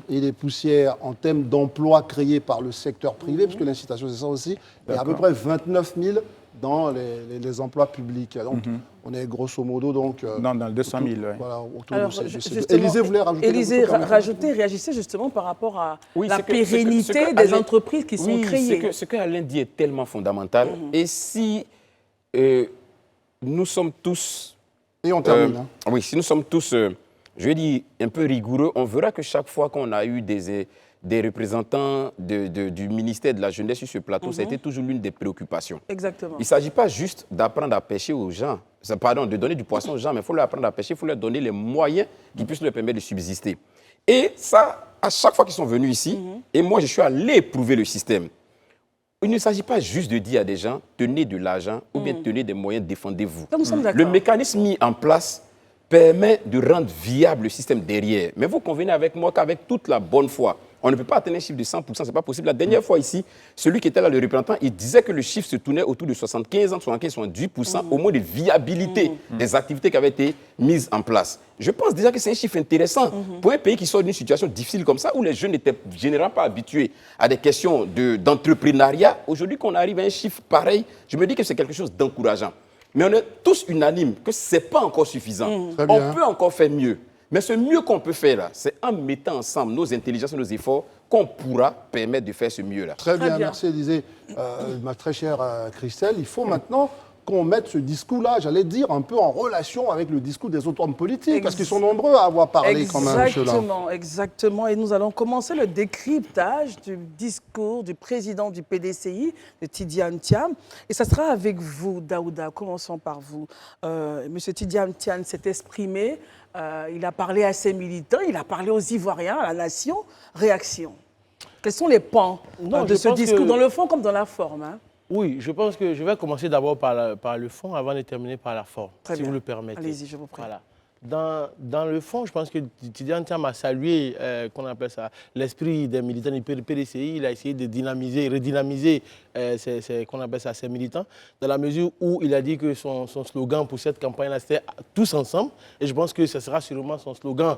Speaker 1: et des poussières en termes d'emplois créés par le secteur privé, parce que l'incitation, c'est ça aussi, et à peu près 29 000 dans les emplois publics. Donc, on est grosso modo donc...
Speaker 3: dans 200 000,
Speaker 1: voilà, autour
Speaker 2: alors,
Speaker 1: de ces... Élisée voulait rajouter...
Speaker 2: Élisée, réagissez justement par rapport à la pérennité des entreprises qui sont créées.
Speaker 5: Ce qu'Alain dit est tellement fondamental. Et si... nous sommes tous...
Speaker 1: Et on termine.
Speaker 5: Oui, si nous sommes tous, je vais dire, un peu rigoureux, on verra que chaque fois qu'on a eu des représentants du ministère de la Jeunesse sur ce plateau, ça a été toujours l'une des préoccupations.
Speaker 2: Exactement.
Speaker 5: Il ne s'agit pas juste d'apprendre à pêcher aux gens, pardon, de donner du poisson aux gens, mais il faut leur apprendre à pêcher, il faut leur donner les moyens qui puissent leur permettre de subsister. Et ça, à chaque fois qu'ils sont venus ici, et moi je suis allé éprouver le système, il ne s'agit pas juste de dire à des gens, tenez de l'argent ou bien tenez des moyens, défendez-vous. Le mécanisme mis en place permet de rendre viable le système derrière. Mais vous convenez avec moi qu'avec toute la bonne foi, On ne peut pas atteindre un chiffre de 100%, ce n'est pas possible. La dernière fois ici, celui qui était là, le représentant, il disait que le chiffre se tournait autour de 75 ans, 75-78%, au moins de viabilité des activités qui avaient été mises en place. Je pense déjà que c'est un chiffre intéressant pour un pays qui sort d'une situation difficile comme ça, où les jeunes n'étaient généralement pas habitués à des questions d'entrepreneuriat. Aujourd'hui, qu'on arrive à un chiffre pareil, je me dis que c'est quelque chose d'encourageant. Mais on est tous unanimes que ce n'est pas encore suffisant. On peut encore faire mieux. Mais ce mieux qu'on peut faire, là, c'est en mettant ensemble nos intelligences et nos efforts qu'on pourra permettre de faire ce mieux-là.
Speaker 1: Très bien, merci Élisée. Ma très chère Christelle, il faut maintenant qu'on mette ce discours-là, j'allais dire, un peu en relation avec le discours des autres hommes politiques, parce qu'ils sont nombreux à avoir parlé quand même.
Speaker 2: Exactement. Et nous allons commencer le décryptage du discours du président du PDCI, de Tidjane Thiam. Et ça sera avec vous, Daouda. Commençons par vous. Monsieur Tidjane Thiam s'est exprimé, il a parlé à ses militants, il a parlé aux Ivoiriens, à la nation. Réaction. Quels sont les pans de ce discours, dans le fond comme dans la forme, hein?
Speaker 6: Oui, je pense que je vais commencer d'abord par le fond avant de terminer par la forme, si vous le permettez.
Speaker 2: Allez-y, je vous prie.
Speaker 6: Voilà. Dans le fond, je pense que Tidjane Thiam a salué, qu'on appelle ça, l'esprit des militants du PDCI. Il a essayé de redynamiser ses militants, dans la mesure où il a dit que son slogan pour cette campagne-là, c'était « Tous ensemble ». Et je pense que ce sera sûrement son slogan,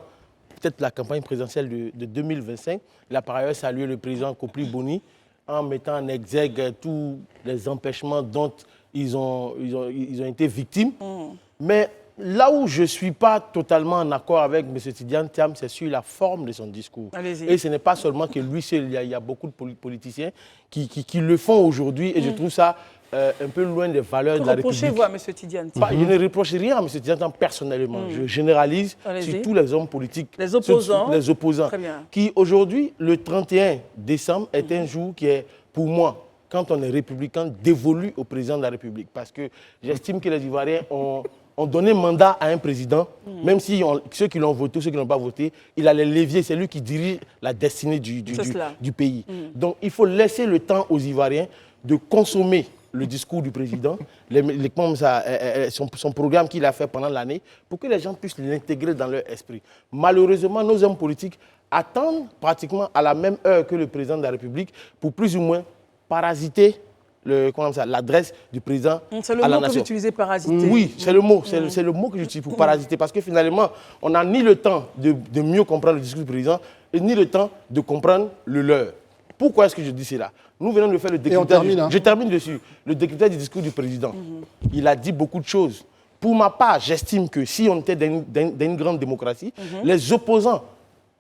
Speaker 6: peut-être la campagne présidentielle de 2025. Il a par ailleurs salué le président Kopli Boni, en mettant en exergue tous les empêchements dont ils ont été victimes. Mais là où je ne suis pas totalement en accord avec M. Tidjane Thiam, c'est sur la forme de son discours. Et ce n'est pas seulement que lui seul, il y a beaucoup de politiciens qui le font aujourd'hui, et je trouve ça un peu loin des valeurs de la République.
Speaker 2: Reprochez-vous à M. Tidjane Thiam?
Speaker 6: Je ne reproche rien à M. Tidjane Thiam personnellement. Je généralise sur tous les hommes politiques.
Speaker 2: Les opposants.
Speaker 6: Les opposants.
Speaker 2: Très bien.
Speaker 6: Qui aujourd'hui, le 31 décembre, est un jour qui est, pour moi, quand on est républicain, dévolu au président de la République. Parce que j'estime que les Ivoiriens ont donné mandat à un président, même si ceux qui l'ont voté, ceux qui ne l'ont pas voté, il a les leviers, c'est lui qui dirige la destinée du pays. Donc il faut laisser le temps aux Ivoiriens de consommer le discours du président, son programme qu'il a fait pendant l'année, pour que les gens puissent l'intégrer dans leur esprit. Malheureusement, nos hommes politiques attendent pratiquement à la même heure que le président de la République pour plus ou moins parasiter l'adresse du président à la nation.
Speaker 2: C'est le mot que vous utilisez, parasiter.
Speaker 6: Oui, c'est le mot. C'est le mot que j'utilise pour parasiter. Parce que finalement, on n'a ni le temps de mieux comprendre le discours du président, et ni le temps de comprendre le leur. Pourquoi est-ce que je dis cela? Nous venons de faire le décryptage. Je termine dessus. Le décryptage du discours du président. Il a dit beaucoup de choses. Pour ma part, j'estime que si on était dans une grande démocratie, les opposants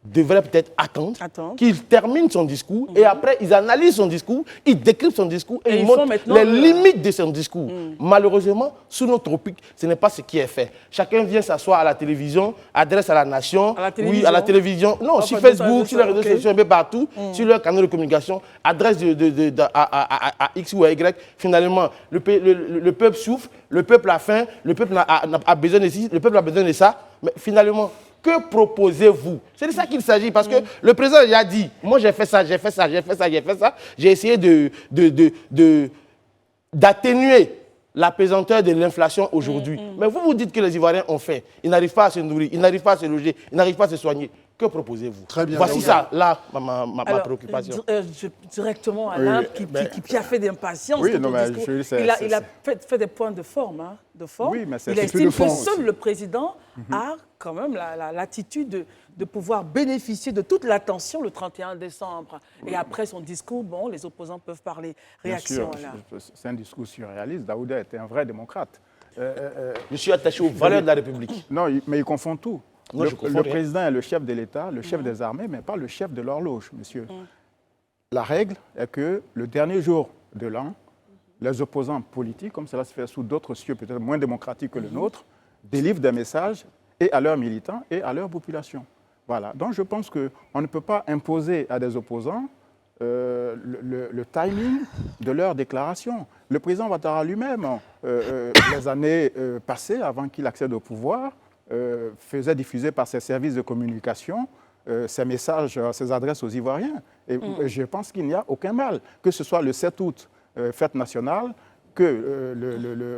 Speaker 6: devraient peut-être attendre qu'il termine son discours et après ils analysent son discours, ils décryptent son discours et ils montrent les limites de son discours. Malheureusement, sous notre tropique, ce n'est pas ce qui est fait. Chacun vient s'asseoir à la télévision, adresse à la nation, à la télévision, non, sur Facebook, sur les réseaux sociaux, un peu partout, sur leurs canaux de communication, adresse à X ou à Y. Finalement, le peuple souffre, le peuple a faim, le peuple a besoin de ci, le peuple a besoin de ça, mais finalement, que proposez-vous? C'est de ça qu'il s'agit, parce que le président a dit, moi j'ai fait ça, j'ai fait ça, j'ai fait ça, j'ai fait ça. J'ai essayé d'atténuer la pesanteur de l'inflation aujourd'hui. Mais vous dites que les Ivoiriens ont faim. Ils n'arrivent pas à se nourrir, ils n'arrivent pas à se loger, ils n'arrivent pas à se soigner. Que proposez-vous?
Speaker 1: Très bien.
Speaker 6: Voici ça, là, ma préoccupation.
Speaker 2: Directement, Alain, qui a fait d'impatience.
Speaker 3: Oui, non, mais
Speaker 2: il a fait des points de forme.
Speaker 3: Oui, mais
Speaker 2: il estime que seul le président a quand même l'attitude de pouvoir bénéficier de toute l'attention le 31 décembre. Et après son discours, bon, les opposants peuvent parler. Réaction, Alain.
Speaker 3: C'est un discours surréaliste. Daouda était un vrai démocrate.
Speaker 6: Je suis attaché aux valeurs de la République.
Speaker 3: Non, mais il confond tout.
Speaker 6: Non,
Speaker 3: le président est le chef de l'État, le chef des armées, mais pas le chef de l'horloge, monsieur. La règle est que le dernier jour de l'an, les opposants politiques, comme cela se fait sous d'autres cieux peut-être moins démocratiques que le nôtre, délivrent des messages et à leurs militants et à leur population. Voilà. Donc je pense qu'on ne peut pas imposer à des opposants le timing de leur déclaration. Le président Ouattara lui-même, les années passées, avant qu'il accède au pouvoir, faisait diffuser par ses services de communication ses messages, ses adresses aux Ivoiriens. Et je pense qu'il n'y a aucun mal, que ce soit le 7 août, fête nationale, que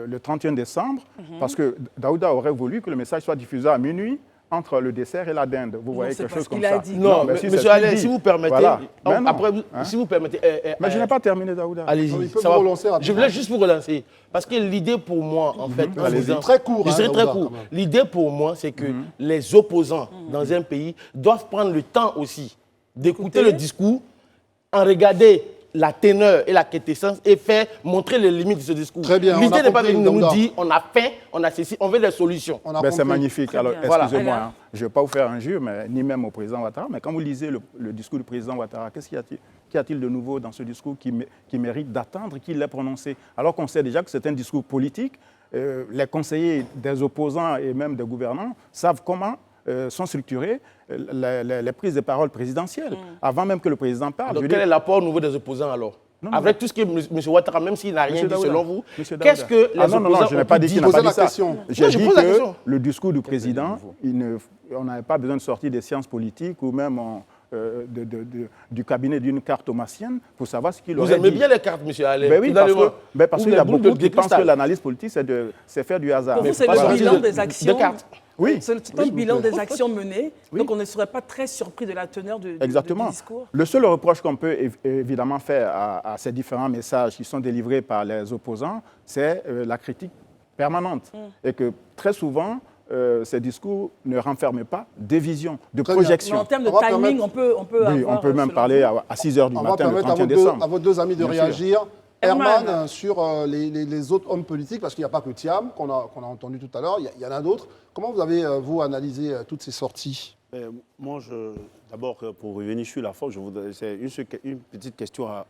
Speaker 3: le 31 décembre, parce que Daouda aurait voulu que le message soit diffusé à minuit, entre le dessert et la dinde. Vous voyez quelque chose comme ça.
Speaker 6: Non, mais monsieur Allais, si vous permettez,
Speaker 3: voilà.
Speaker 6: après, si vous permettez...
Speaker 3: mais je n'ai pas terminé, Daouda.
Speaker 6: Allez-y, je voulais juste vous relancer. Parce que l'idée pour moi, en fait...
Speaker 1: C'est très court.
Speaker 6: Je serai très court. L'idée pour moi, c'est que les opposants dans un pays doivent prendre le temps aussi d'écouter le discours, en regarder la teneur et la quintessence et faire montrer les limites de ce discours.
Speaker 1: Très bien.
Speaker 6: L'idée n'est pas de nous dire on a faim, on a ceci, on veut des solutions.
Speaker 3: C'est magnifique. Alors, excusez-moi, hein, je ne vais pas vous faire injure, mais ni même au président Ouattara, mais quand vous lisez le discours du président Ouattara, qu'y a-t-il de nouveau dans ce discours qui mérite d'attendre qu'il l'ait prononcé? Alors qu'on sait déjà que c'est un discours politique, les conseillers des opposants et même des gouvernants savent comment sont structurées les prises de parole présidentielles, avant même que le président parle.
Speaker 6: Donc, quel est l'apport nouveau des opposants alors? Avec tout ce que M. Ouattara, même s'il n'a rien dit selon vous, qu'est-ce que les opposants
Speaker 3: non, je n'ai pas dit qu'il n'a pas dit ça. J'ai dit que le discours du président, on n'avait pas besoin de sortir des sciences politiques ou même du cabinet d'une cartomancienne pour savoir ce qu'il aurait dit.
Speaker 6: Vous aimez bien les cartes, M. Allais?
Speaker 3: Ben oui, parce qu'il y a beaucoup qui pensent que l'analyse politique, c'est faire du hasard.
Speaker 2: Pour vous, c'est le bilan des actions.
Speaker 3: Oui.
Speaker 2: C'est un bilan des actions menées, donc on ne serait pas très surpris de la teneur du discours.
Speaker 3: Le seul reproche qu'on peut évidemment faire à ces différents messages qui sont délivrés par les opposants, c'est la critique permanente. Et que très souvent, ces discours ne renferment pas des visions, de projections.
Speaker 2: Mais en termes de timing, on peut
Speaker 3: oui, on peut même parler à 6 h du matin, le 31 décembre.
Speaker 1: À vos deux amis de réagir. Herman, sur les autres hommes politiques, parce qu'il n'y a pas que Thiam, qu'on a entendu tout à l'heure, il y en a d'autres. Comment vous avez, vous, analysé toutes ces sorties?
Speaker 4: Moi, d'abord, pour revenir sur la force, c'est une petite question à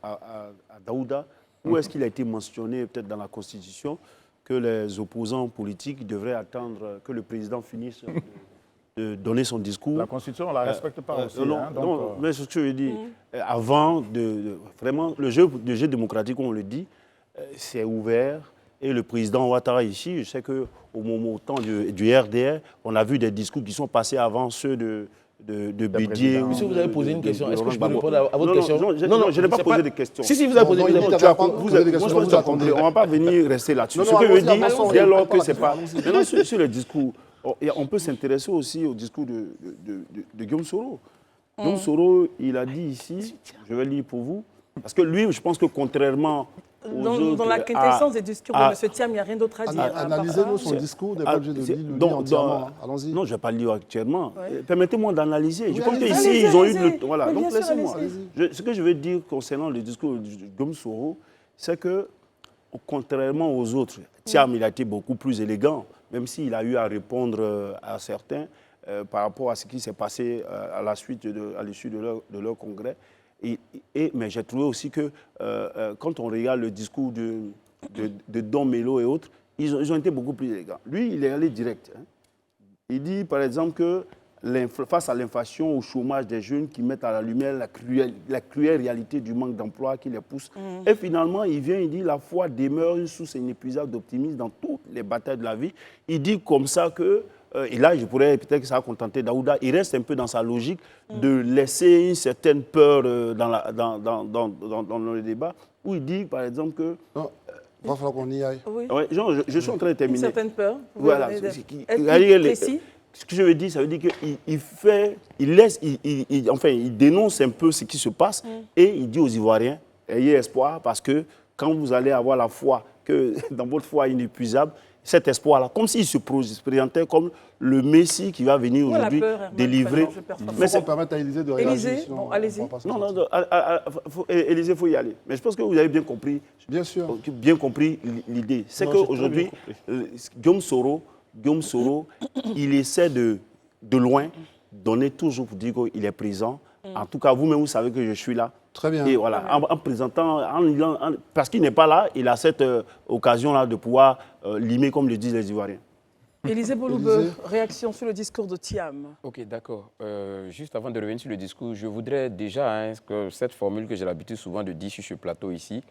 Speaker 4: Daouda. Où est-ce qu'il a été mentionné, peut-être dans la Constitution, que les opposants politiques devraient attendre que le président finisse de donner son discours?
Speaker 3: La Constitution, on ne la respecte pas aussi.
Speaker 4: Non, mais ce que je veux dire, avant vraiment, le jeu démocratique, on le dit, c'est ouvert. Et le président Ouattara ici, je sais qu'au temps du RDR, on a vu des discours qui sont passés avant ceux de Bédier.
Speaker 6: Monsieur, vous avez posé une question. Est-ce que je peux répondre à votre question?
Speaker 4: Non, je n'ai pas posé de questions.
Speaker 6: Si, vous avez posé une question.
Speaker 4: On ne va pas venir rester là-dessus. Ce que je veux dire, dès lors que ce n'est pas... Maintenant, sur le discours, on peut s'intéresser aussi au discours de Guillaume Soro. Guillaume Soro, il a dit ici, je vais lire pour vous, parce que lui, je pense que contrairement...
Speaker 2: Dans la quintessence des discours de M. Thiam, il n'y a rien d'autre à dire.
Speaker 1: Analysez-nous son discours, n'est pas obligé de le lire entièrement. Allons-y.
Speaker 4: Non, je ne vais pas le lire actuellement. Permettez-moi d'analyser. Je pense qu'ici, ils ont eu le... Voilà, donc laissez-moi. Ce que je veux dire concernant le discours de Guillaume Soro, c'est que, contrairement aux autres, Thiam, il a été beaucoup plus élégant, même s'il a eu à répondre à certains par rapport à ce qui s'est passé à l'issue de leur congrès. Mais j'ai trouvé aussi que quand on regarde le discours de Don Melo et autres, ils ont été beaucoup plus élégants. Lui, il est allé direct. Hein. Il dit, par exemple, que face à l'inflation, au chômage des jeunes qui mettent à la lumière la cruelle réalité du manque d'emploi qui les pousse. Et finalement, il dit, la foi demeure une source inépuisable d'optimisme dans toutes les batailles de la vie. Il dit comme ça que... et là, je pourrais peut-être que ça va contenter Daouda. Il reste un peu dans sa logique de laisser une certaine peur dans le débat, où il dit, par exemple, que...
Speaker 1: Il va falloir qu'on y aille.
Speaker 2: Oui.
Speaker 4: Ouais, je suis en train de terminer.
Speaker 2: Une certaine peur.
Speaker 4: Voilà.
Speaker 2: Précis.
Speaker 4: Ce que je veux dire, ça veut dire qu'il dénonce un peu ce qui se passe et il dit aux Ivoiriens, ayez espoir, parce que quand vous allez avoir la foi, que dans votre foi inépuisable, cet espoir-là, comme s'il se présentait comme le Messie qui va venir aujourd'hui délivrer.
Speaker 1: Mais ça permet à Élysée de réagir.
Speaker 2: Élysée, bon, allez-y.
Speaker 4: Non, Élysée, il faut y aller. Mais je pense que vous avez bien compris.
Speaker 1: Bien sûr.
Speaker 4: Bien compris l'idée. C'est qu'aujourd'hui, Guillaume Soro, il essaie de loin donner toujours pour dire qu'il est présent. En tout cas, vous-même, vous savez que je suis là.
Speaker 1: Très bien.
Speaker 4: Et voilà, en présentant, parce qu'il n'est pas là, il a cette occasion-là de pouvoir limer, comme le disent les Ivoiriens.
Speaker 2: Élysée Bouloube, réaction sur le discours de Thiam.
Speaker 5: Ok, d'accord. Juste avant de revenir sur le discours, je voudrais déjà, que cette formule que j'ai l'habitude souvent de dire sur ce plateau ici,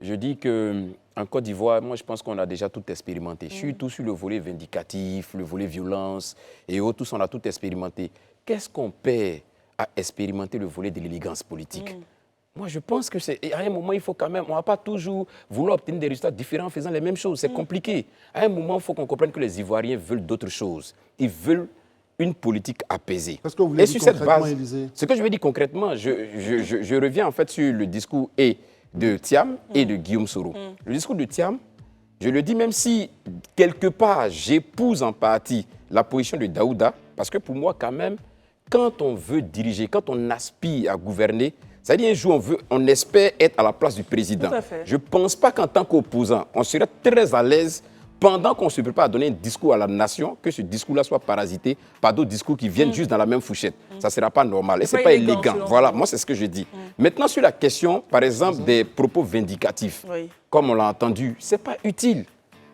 Speaker 5: je dis qu'en Côte d'Ivoire, moi je pense qu'on a déjà tout expérimenté, surtout sur le volet vindicatif, le volet violence et autres, tous on a tout expérimenté. Qu'est-ce qu'on perd à expérimenter le volet de l'élégance politique? Moi, je pense que à un moment, il faut quand même, on ne va pas toujours vouloir obtenir des résultats différents en faisant les mêmes choses. C'est compliqué. À un moment, il faut qu'on comprenne que les Ivoiriens veulent d'autres choses. Ils veulent une politique apaisée.
Speaker 1: Qu'est-ce que vous voulez
Speaker 5: dire concrètement,
Speaker 1: Élysée ?
Speaker 5: Ce que je veux dire concrètement, je reviens en fait sur le discours de Thiam et de Guillaume Soro. Le discours de Thiam, je le dis même si quelque part j'épouse en partie la position de Daouda, parce que pour moi quand même, quand on veut diriger, quand on aspire à gouverner, c'est-à-dire un jour on espère être à la place du président. Je ne pense pas qu'en tant qu'opposant, on serait très à l'aise pendant qu'on se prépare à donner un discours à la nation, que ce discours-là soit parasité par d'autres discours qui viennent juste dans la même fourchette. Ça ne sera pas normal et ce n'est pas élégant. Voilà, moi c'est ce que je dis. Maintenant sur la question, par exemple, des propos vindicatifs, comme on l'a entendu, ce n'est pas utile.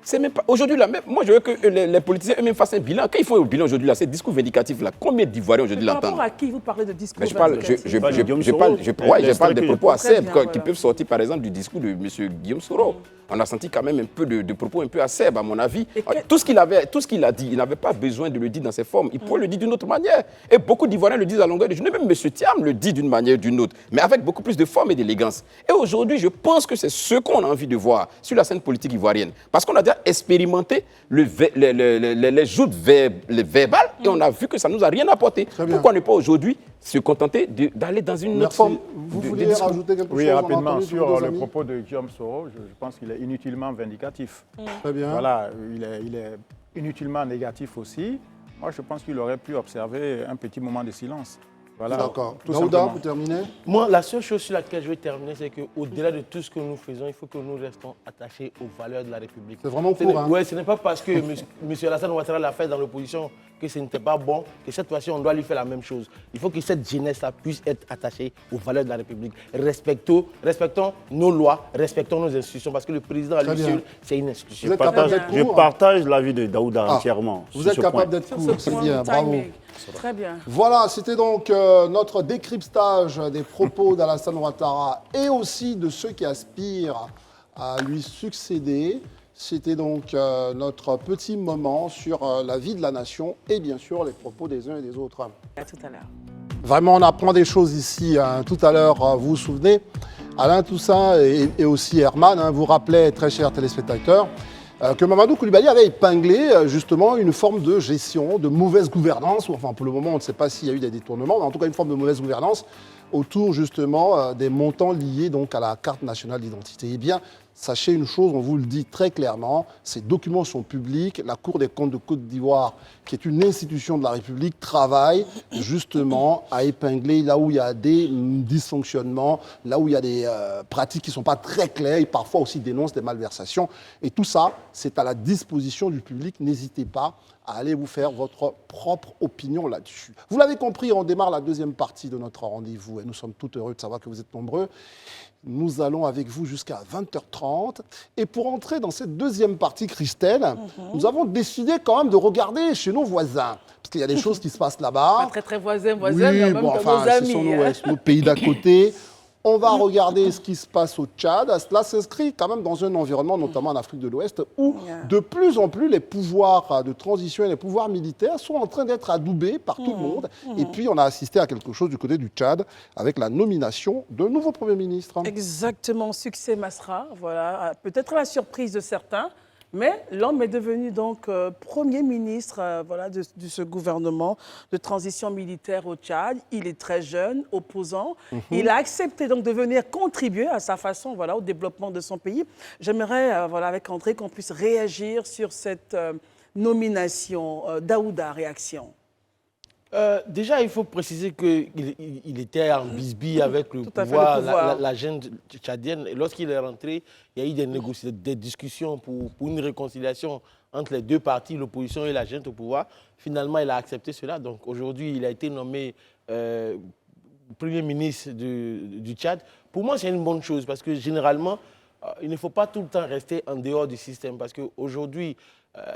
Speaker 5: C'est même pas aujourd'hui là. Moi, je veux que les politiciens eux-mêmes fassent un bilan. Quand ils font un bilan aujourd'hui là, ces discours vindicatifs là, combien d'Ivoiriens aujourd'hui l'entendent? Par
Speaker 2: rapport à qui vous parlez de discours
Speaker 5: vindicatifs? Je parle des propos acerbes qui peuvent sortir par exemple du discours de M. Guillaume Soro. On a senti quand même un peu de propos un peu acerbes, à mon avis. Tout ce qu'il a dit, il n'avait pas besoin de le dire dans ces formes. Il pourrait le dire d'une autre manière. Et beaucoup d'Ivoiriens le disent à longueur de journée. Même M. Thiam le dit d'une manière ou d'une autre, mais avec beaucoup plus de forme et d'élégance. Et aujourd'hui, je pense que c'est ce qu'on a envie de voir sur la scène politique ivoirienne. Parce qu'on a déjà expérimenté les joutes verbales et on a vu que ça ne nous a rien apporté. Pourquoi ne pas aujourd'hui se contenter d'aller dans une autre forme?
Speaker 1: Vous vouliez rajouter quelque chose?
Speaker 3: Oui, rapidement, sur le propos de Guillaume Soro, je pense qu'il est inutilement vindicatif.
Speaker 1: Très bien.
Speaker 3: Voilà, il est inutilement négatif aussi. Moi, je pense qu'il aurait pu observer un petit moment de silence. Voilà.
Speaker 1: D'accord. Daouda, pour terminer?
Speaker 6: Moi, la seule chose sur laquelle je vais terminer, c'est qu'au-delà de tout ce que nous faisons, il faut que nous restons attachés aux valeurs de la République.
Speaker 1: C'est vraiment court, hein?
Speaker 6: Oui, ce n'est pas parce que M. Alassane Ouattara l'a fait dans l'opposition que ce n'était pas bon, que cette fois-ci, on doit lui faire la même chose. Il faut que cette jeunesse-là puisse être attachée aux valeurs de la République. Respectons nos lois, respectons nos institutions, parce que le président à lui seul, c'est une institution.
Speaker 4: Je partage l'avis de Daouda entièrement.
Speaker 1: Vous êtes capable d'être court, c'est bien, bravo.
Speaker 2: Très bien.
Speaker 1: Voilà, c'était donc notre décryptage des propos d'Alassane Ouattara et aussi de ceux qui aspirent à lui succéder. C'était donc notre petit moment sur la vie de la nation et bien sûr les propos des uns et des autres.
Speaker 2: À tout à l'heure.
Speaker 1: Vraiment, on apprend des choses ici. Hein. Tout à l'heure, vous vous souvenez, Alain Toussaint et aussi Herman vous rappelaient, très chers téléspectateurs, que Mamadou Coulibaly avait épinglé justement une forme de gestion, de mauvaise gouvernance, enfin pour le moment on ne sait pas s'il y a eu des détournements, mais en tout cas une forme de mauvaise gouvernance autour justement des montants liés donc à la carte nationale d'identité. Eh bien, sachez une chose, on vous le dit très clairement, ces documents sont publics, la Cour des comptes de Côte d'Ivoire, qui est une institution de la République, travaille justement à épingler là où il y a des dysfonctionnements, là où il y a des pratiques qui ne sont pas très claires et parfois aussi dénoncent des malversations. Et tout ça, c'est à la disposition du public. N'hésitez pas à aller vous faire votre propre opinion là-dessus. Vous l'avez compris, on démarre la deuxième partie de notre rendez-vous et nous sommes tout heureux de savoir que vous êtes nombreux. Nous allons avec vous jusqu'à 20h30. Et pour entrer dans cette deuxième partie, Christelle, nous avons décidé quand même de regarder chez nos voisins. Parce qu'il y a des choses qui se passent là-bas.
Speaker 2: Pas très voisins,
Speaker 1: oui,
Speaker 2: mais même comme nos amis.
Speaker 1: Ce sont nos pays d'à côté. On va regarder ce qui se passe au Tchad. Cela s'inscrit quand même dans un environnement, notamment en Afrique de l'Ouest, où de plus en plus les pouvoirs de transition et les pouvoirs militaires sont en train d'être adoubés par tout le monde. Et puis on a assisté à quelque chose du côté du Tchad avec la nomination d'un nouveau Premier ministre.
Speaker 2: Exactement, succès Masra, voilà. Peut-être la surprise de certains. Mais l'homme est devenu donc Premier ministre voilà, de ce gouvernement de transition militaire au Tchad. Il est très jeune, opposant. Il a accepté donc de venir contribuer à sa façon voilà, au développement de son pays. J'aimerais, voilà, avec André, qu'on puisse réagir sur cette nomination. Daouda, réaction.
Speaker 6: Déjà, il faut préciser qu'il était en bisbille avec le pouvoir, la junte tchadienne. Et lorsqu'il est rentré, il y a eu des discussions pour une réconciliation entre les deux partis, l'opposition et la junte au pouvoir. Finalement, il a accepté cela. Donc aujourd'hui, il a été nommé Premier ministre du Tchad. Pour moi, c'est une bonne chose parce que généralement, il ne faut pas tout le temps rester en dehors du système. Parce qu'aujourd'hui,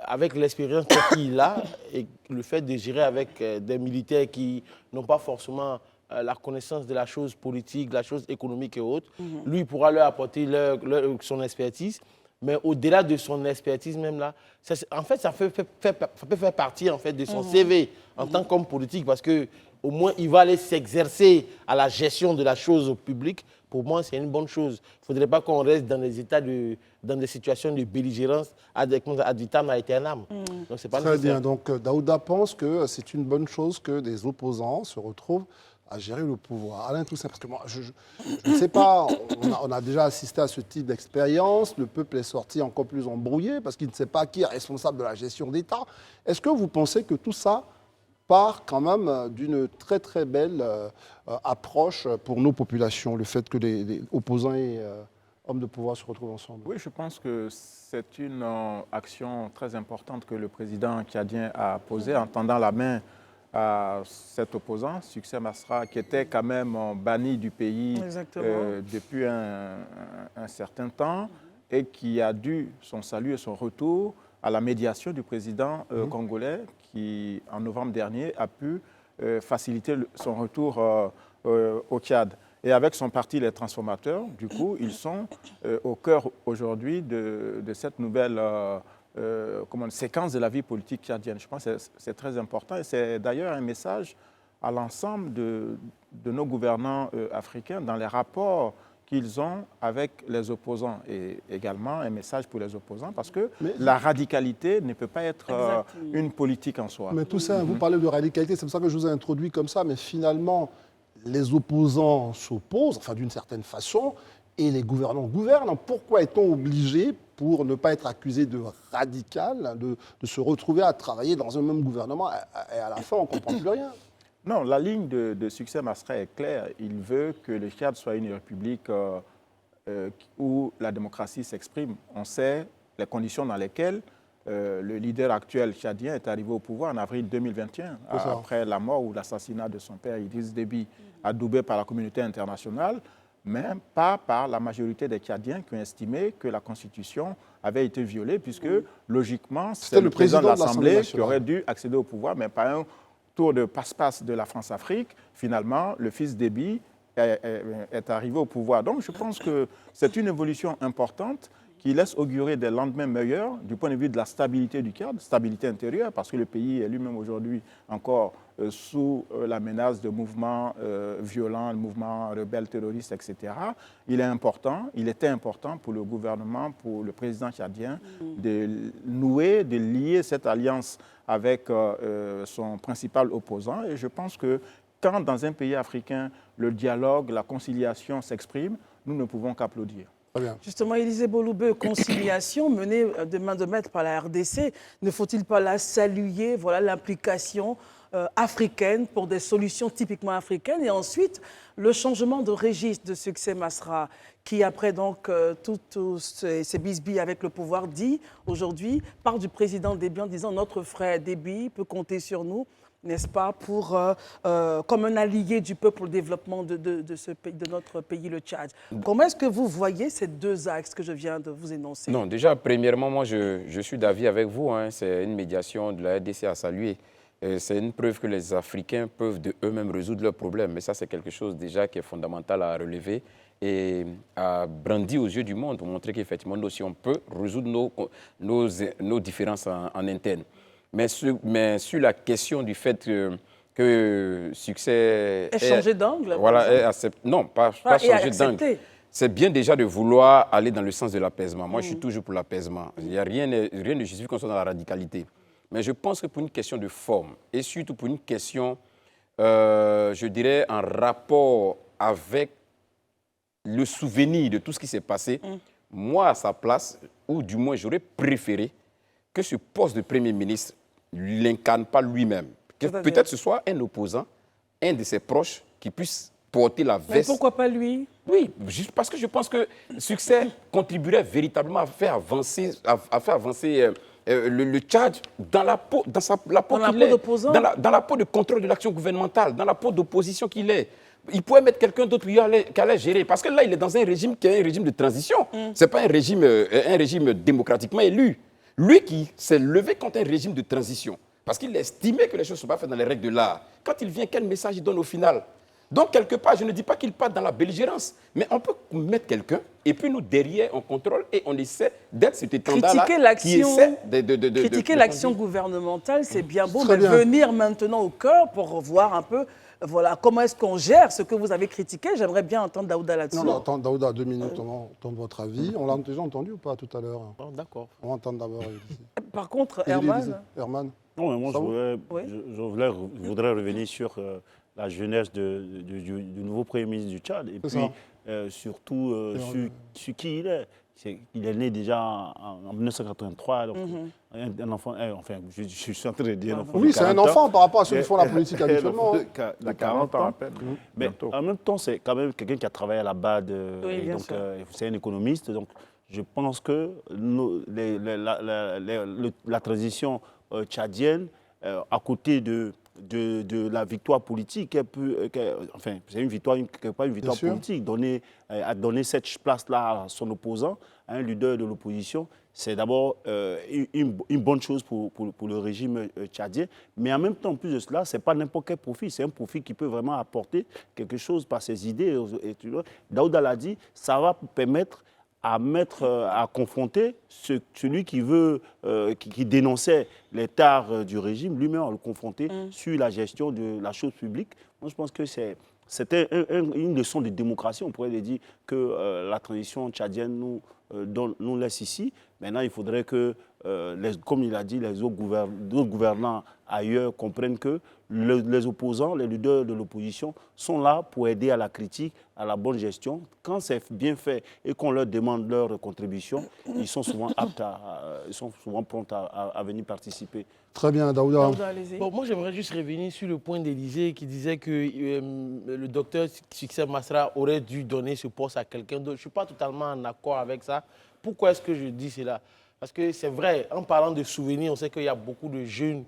Speaker 6: avec l'expérience qu'il a et le fait de gérer avec des militaires qui n'ont pas forcément la connaissance de la chose politique, de la chose économique et autres, lui pourra leur apporter son expertise. Mais au-delà de son expertise même là, en fait, ça peut faire partie en fait, de son CV en tant qu'homme politique parce qu'au moins, il va aller s'exercer à la gestion de la chose publique. Pour moi, c'est une bonne chose. Il ne faudrait pas qu'on reste dans des situations de belligérance ad vitam aeternam. Donc, c'est pas
Speaker 1: Très
Speaker 6: nécessaire.
Speaker 1: bien. Donc, Daouda pense que c'est une bonne chose que des opposants se retrouvent à gérer le pouvoir. Alain Toussaint, parce que moi, je ne sais pas, on a déjà assisté à ce type d'expérience, le peuple est sorti encore plus embrouillé parce qu'il ne sait pas qui est responsable de la gestion d'État. Est-ce que vous pensez que tout ça part quand même d'une très très belle approche pour nos populations, le fait que les opposants et hommes de pouvoir se retrouvent ensemble?
Speaker 3: Oui, je pense que c'est une action très importante que le président tchadien a posée en tendant la main à cet opposant, Succès Masra, qui était quand même banni du pays depuis un certain temps et qui a dû son salut et son retour à la médiation du président congolais qui, en novembre dernier, a pu faciliter son retour au Tchad. Et avec son parti, les Transformateurs, du coup, ils sont au cœur aujourd'hui de cette nouvelle séquence de la vie politique tchadienne. Je pense que c'est très important et c'est d'ailleurs un message à l'ensemble de nos gouvernants africains dans les rapports qu'ils ont avec les opposants et également un message pour les opposants parce que la radicalité ne peut pas être une politique en soi.
Speaker 1: Mais tout ça, vous parlez de radicalité, c'est pour ça que je vous ai introduit comme ça, mais finalement, les opposants s'opposent, enfin d'une certaine façon, et les gouvernants gouvernent. Pourquoi est-on obligé, pour ne pas être accusé de radical, de se retrouver à travailler dans un même gouvernement et à la fin, on ne comprend plus rien?
Speaker 3: Non, la ligne de Succès Masra est claire. Il veut que le Tchad soit une république où la démocratie s'exprime. On sait les conditions dans lesquelles le leader actuel tchadien est arrivé au pouvoir en avril 2021, après la mort ou l'assassinat de son père Idriss Déby, adoubé par la communauté internationale, mais pas par la majorité des Tchadiens qui ont estimé que la Constitution avait été violée, puisque logiquement, c'est le président de l'Assemblée qui aurait dû accéder au pouvoir, mais par un tour de passe-passe de la France-Afrique, finalement, le fils Déby est arrivé au pouvoir. Donc je pense que c'est une évolution importante qui laisse augurer des lendemains meilleurs du point de vue de la stabilité du cadre, stabilité intérieure, parce que le pays est lui-même aujourd'hui encore sous la menace de mouvements violents, de mouvements rebelles, terroristes, etc. Il était important pour le gouvernement, pour le président tchadien, de nouer, de lier cette alliance avec son principal opposant. Et je pense que quand dans un pays africain, le dialogue, la conciliation s'expriment, nous ne pouvons qu'applaudir.
Speaker 2: Justement, Élisée Boloubé, conciliation menée de main de maître par la RDC, ne faut-il pas la saluer, voilà l'implication africaine pour des solutions typiquement africaines et ensuite le changement de registre de Succès Masra qui après donc tous ces bisbilles avec le pouvoir dit aujourd'hui, parle du président Déby en disant notre frère Déby peut compter sur nous, n'est-ce pas, comme un allié du peuple pour le développement de notre pays, le Tchad. Comment est-ce que vous voyez ces deux axes que je viens de vous énoncer?
Speaker 5: Non, déjà, premièrement, moi, je suis d'avis avec vous. C'est une médiation de la RDC à saluer. C'est une preuve que les Africains peuvent de eux-mêmes résoudre leurs problèmes. Mais ça, c'est quelque chose déjà qui est fondamental à relever et à brandir aux yeux du monde pour montrer qu'effectivement, nous aussi, on peut résoudre nos différences en interne. Mais sur la question du fait que Succès...
Speaker 2: Est changé d'angle?
Speaker 5: Voilà, non, pas changer d'angle. C'est bien déjà de vouloir aller dans le sens de l'apaisement. Moi, je suis toujours pour l'apaisement. Il n'y a rien ne justifie qu'on soit dans la radicalité. Mais je pense que pour une question de forme, et surtout pour une question, je dirais, en rapport avec le souvenir de tout ce qui s'est passé, moi, à sa place, ou du moins, j'aurais préféré que ce poste de Premier ministre ne l'incarne pas lui-même. Peut-être ce soit un opposant, un de ses proches, qui puisse porter la veste.
Speaker 2: Mais pourquoi pas lui?
Speaker 5: Oui, juste parce que je pense que Succès contribuerait véritablement à faire avancer, le Tchad dans la peau d'opposant, dans la peau de contrôle de l'action gouvernementale, dans la peau d'opposition qu'il est. Il pourrait mettre quelqu'un d'autre qui allait gérer. Parce que là, il est dans un régime qui est un régime de transition. Ce n'est pas un régime démocratiquement élu. Lui qui s'est levé contre un régime de transition, parce qu'il estimait que les choses ne sont pas faites dans les règles de l'art. Quand il vient, quel message il donne au final? Donc, quelque part, je ne dis pas qu'il parte dans la belligérance, mais on peut mettre quelqu'un, et puis nous, derrière, on contrôle et on essaie d'être cet étendard-là qui essaie de
Speaker 2: critiquer l'action gouvernementale, c'est bien beau,
Speaker 1: Très
Speaker 2: mais
Speaker 1: bien.
Speaker 2: venir maintenant au cœur pour voir un peu voilà, comment est-ce qu'on gère ce que vous avez critiqué. J'aimerais bien entendre Daouda là-dessus.
Speaker 1: Non, attends, Daouda, 2 minutes, on entend votre avis. On l'a déjà entendu ou pas tout à l'heure?
Speaker 6: Bon, d'accord.
Speaker 1: On va entendre d'abord.
Speaker 2: Par contre, Herman,
Speaker 1: Herman.
Speaker 4: Non, mais moi,
Speaker 1: Ça
Speaker 4: je voudrais revenir sur la jeunesse du nouveau Premier ministre du Tchad et
Speaker 1: C'est
Speaker 4: puis surtout sur qui il est. Il est né déjà en 1983, donc un enfant, enfin, je suis en train de dire un enfant.
Speaker 1: Oui, c'est un enfant par rapport à ceux qui font la politique habituellement.
Speaker 3: Il a 40 ans à peine.
Speaker 4: Mais
Speaker 3: bientôt.
Speaker 4: en même temps, c'est quand même quelqu'un qui a travaillé à la BAD,
Speaker 2: bien
Speaker 4: donc
Speaker 2: sûr.
Speaker 4: c'est un économiste. Donc, je pense que la transition tchadienne, à côté de la victoire politique, enfin, c'est une victoire, pas une victoire
Speaker 1: sûr.
Speaker 4: politique, à donner cette place-là à son opposant, à un leader de l'opposition, c'est d'abord une bonne chose pour le régime tchadien. Mais en même temps, en plus de cela, ce n'est pas n'importe quel profil, c'est un profil qui peut vraiment apporter quelque chose par ses idées. Et Daouda l'a dit, ça va permettre à confronter celui qui veut, qui dénonçait les tares du régime, lui-même à le confronter sur la gestion de la chose publique. Moi, je pense que c'était une leçon de démocratie. On pourrait dire que la transition tchadienne nous laisse ici. Maintenant, il faudrait que, comme il a dit, les autres gouvernants ailleurs comprennent que les opposants, les leaders de l'opposition sont là pour aider à la critique, à la bonne gestion. Quand c'est bien fait et qu'on leur demande leur contribution, ils sont souvent aptes ils sont souvent prompts à venir participer.
Speaker 1: Très bien, Daouda.
Speaker 2: Daouda, allez-y.
Speaker 6: Bon, moi, j'aimerais juste revenir sur le point d'Élysée qui disait que le docteur Succès Masra aurait dû donner ce poste à quelqu'un d'autre. Je ne suis pas totalement en accord avec ça. Pourquoi est-ce que je dis cela? Parce que c'est vrai, en parlant de souvenirs, on sait qu'il y a beaucoup de jeunes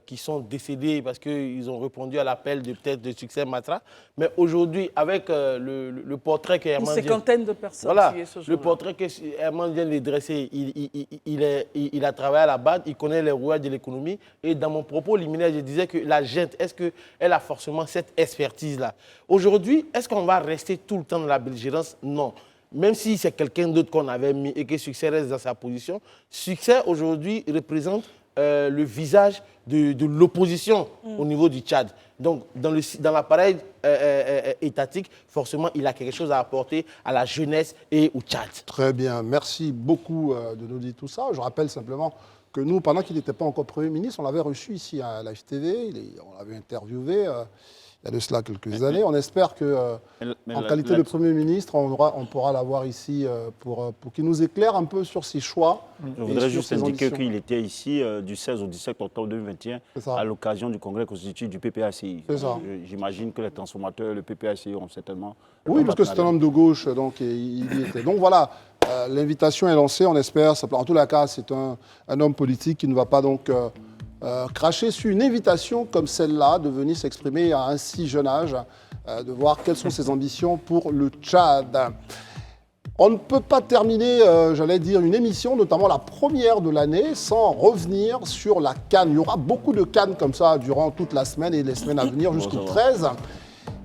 Speaker 6: qui sont décédés parce qu'ils ont répondu à l'appel de Succès Matra. Mais aujourd'hui, avec le portrait que Herman
Speaker 2: Une cinquantaine de personnes.
Speaker 6: voilà,
Speaker 2: tuées ce
Speaker 6: le
Speaker 2: jour-là.
Speaker 6: portrait que Herman vient de dresser, il a travaillé à la BAD, il connaît les rouages de l'économie. Et dans mon propos liminaire, je disais que la gente, est-ce qu'elle a forcément cette expertise-là? Aujourd'hui, est-ce qu'on va rester tout le temps dans la belligérance? Non. Même si c'est quelqu'un d'autre qu'on avait mis et que Succès reste dans sa position, Succès aujourd'hui représente le visage de l'opposition au niveau du Tchad. Donc, dans l'appareil étatique, forcément, il a quelque chose à apporter à la jeunesse et au Tchad.
Speaker 1: Très bien, merci beaucoup de nous dire tout ça. Je rappelle simplement que nous, pendant qu'il n'était pas encore Premier ministre, on l'avait reçu ici à la FTV, on l'avait interviewé il y a de cela quelques années. On espère qu'en qualité de Premier ministre, on pourra l'avoir ici pour qu'il nous éclaire un peu sur ses choix.
Speaker 4: Je voudrais juste indiquer qu'il était ici du 16 au 17 octobre 2021 à l'occasion du congrès constitutif du PPACI.
Speaker 1: C'est ça.
Speaker 4: J'imagine que les transformateurs, le PPACI ont certainement...
Speaker 1: Oui, parce que c'est un homme de gauche, donc il y était. Donc voilà, l'invitation est lancée, on espère. En tous les cas, c'est un homme politique qui ne va pas donc cracher sur une invitation comme celle-là, de venir s'exprimer à un si jeune âge, de voir quelles sont ses ambitions pour le Tchad. On ne peut pas terminer, j'allais dire, une émission, notamment la première de l'année, sans revenir sur la CAN. Il y aura beaucoup de CAN comme ça durant toute la semaine et les semaines à venir jusqu'au 13.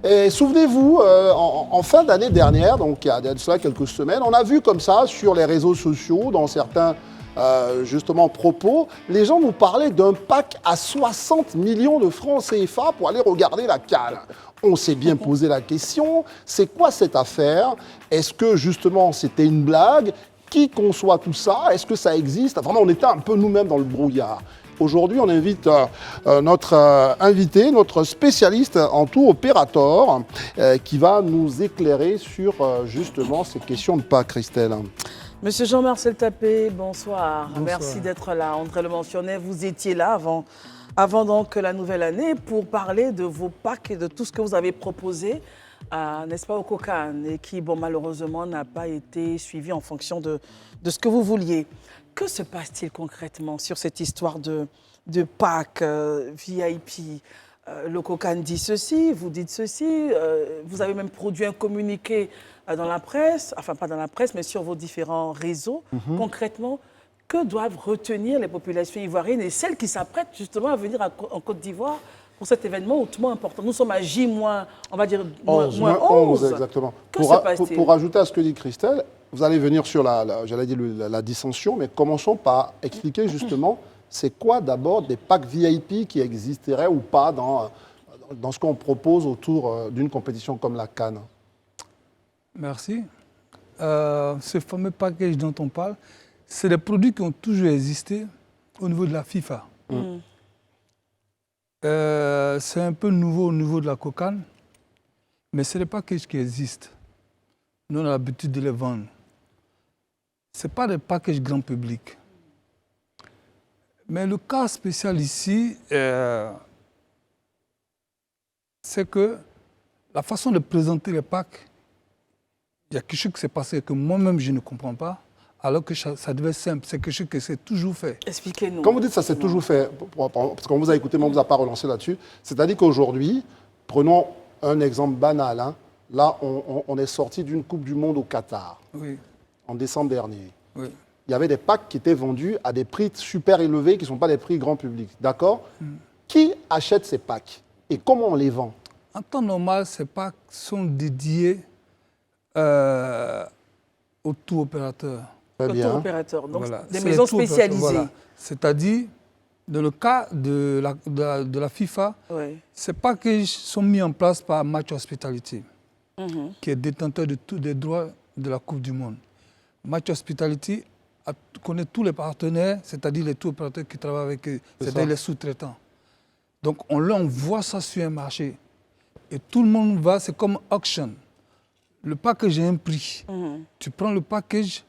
Speaker 1: Et souvenez-vous, en fin d'année dernière, donc il y a de cela quelques semaines, on a vu comme ça sur les réseaux sociaux, dans certains justement propos, les gens nous parlaient d'un pack à 60 millions de francs CFA pour aller regarder la CAN. On s'est bien posé la question, c'est quoi cette affaire? Est-ce que justement c'était une blague? Qui conçoit tout ça? Est-ce que ça existe? Vraiment, on était un peu nous-mêmes dans le brouillard. Aujourd'hui, on invite notre invité, notre spécialiste en tour opérateur, qui va nous éclairer sur justement ces questions de PAC, Christelle.
Speaker 2: Monsieur Jean-Marcel Tapé, bonsoir. Merci d'être là. André le mentionnait, vous étiez là avant donc la nouvelle année pour parler de vos PAC et de tout ce que vous avez proposé, n'est-ce pas, au COCAN, et qui, bon, malheureusement, n'a pas été suivi en fonction de ce que vous vouliez. Que se passe-t-il concrètement sur cette histoire de PAC, VIP? Le COCAN dit ceci, vous dites ceci, vous avez même produit un communiqué dans la presse, enfin pas dans la presse, mais sur vos différents réseaux. Concrètement, que doivent retenir les populations ivoiriennes et celles qui s'apprêtent justement à venir en Côte d'Ivoire pour cet événement hautement important. Nous sommes à J-, on va dire, moins
Speaker 1: 11, exactement.
Speaker 2: Que se passe-t-il?
Speaker 1: Pour ajouter à ce que dit Christelle, vous allez venir sur la dissension, mais commençons par expliquer justement c'est quoi d'abord des packs VIP qui existeraient ou pas dans ce qu'on propose autour d'une compétition comme la CAN.
Speaker 8: Merci. Ce fameux package dont on parle, c'est des produits qui ont toujours existé au niveau de la FIFA. C'est un peu nouveau au niveau de la COCAN, mais c'est des packages qui existent. Nous, on a l'habitude de les vendre. Ce n'est pas des packages grand public. Mais le cas spécial ici, c'est que la façon de présenter les packs, il y a quelque chose qui s'est passé que moi-même je ne comprends pas, alors que ça devait être simple. C'est quelque chose qui s'est toujours fait.
Speaker 2: Expliquez-nous.
Speaker 1: Quand vous dites que ça s'est toujours fait, parce qu'on vous a écouté, mais on ne vous a pas relancé là-dessus, c'est-à-dire qu'aujourd'hui, prenons un exemple banal, hein, là on est sorti d'une Coupe du Monde au Qatar, en décembre dernier.
Speaker 8: Oui.
Speaker 1: Il y avait des packs qui étaient vendus à des prix super élevés qui ne sont pas des prix grand public. D'accord? Qui achète ces packs et comment on les vend?
Speaker 8: En temps normal, ces packs sont dédiés aux tour opérateurs.
Speaker 1: Très bien.
Speaker 2: Tour opérateurs, donc
Speaker 8: Voilà.
Speaker 2: des maisons spécialisées.
Speaker 8: Voilà. C'est-à-dire, dans le cas de la FIFA, ces packages sont mis en place par Match Hospitality, qui est détenteur de tous les droits de la Coupe du Monde. Match Hospitality connaît tous les partenaires, c'est-à-dire les tour opérateurs qui travaillent avec eux, c'est-à-dire les sous-traitants. Donc on voit ça sur un marché. Et tout le monde va, c'est comme auction. Le package a un prix. Tu prends le package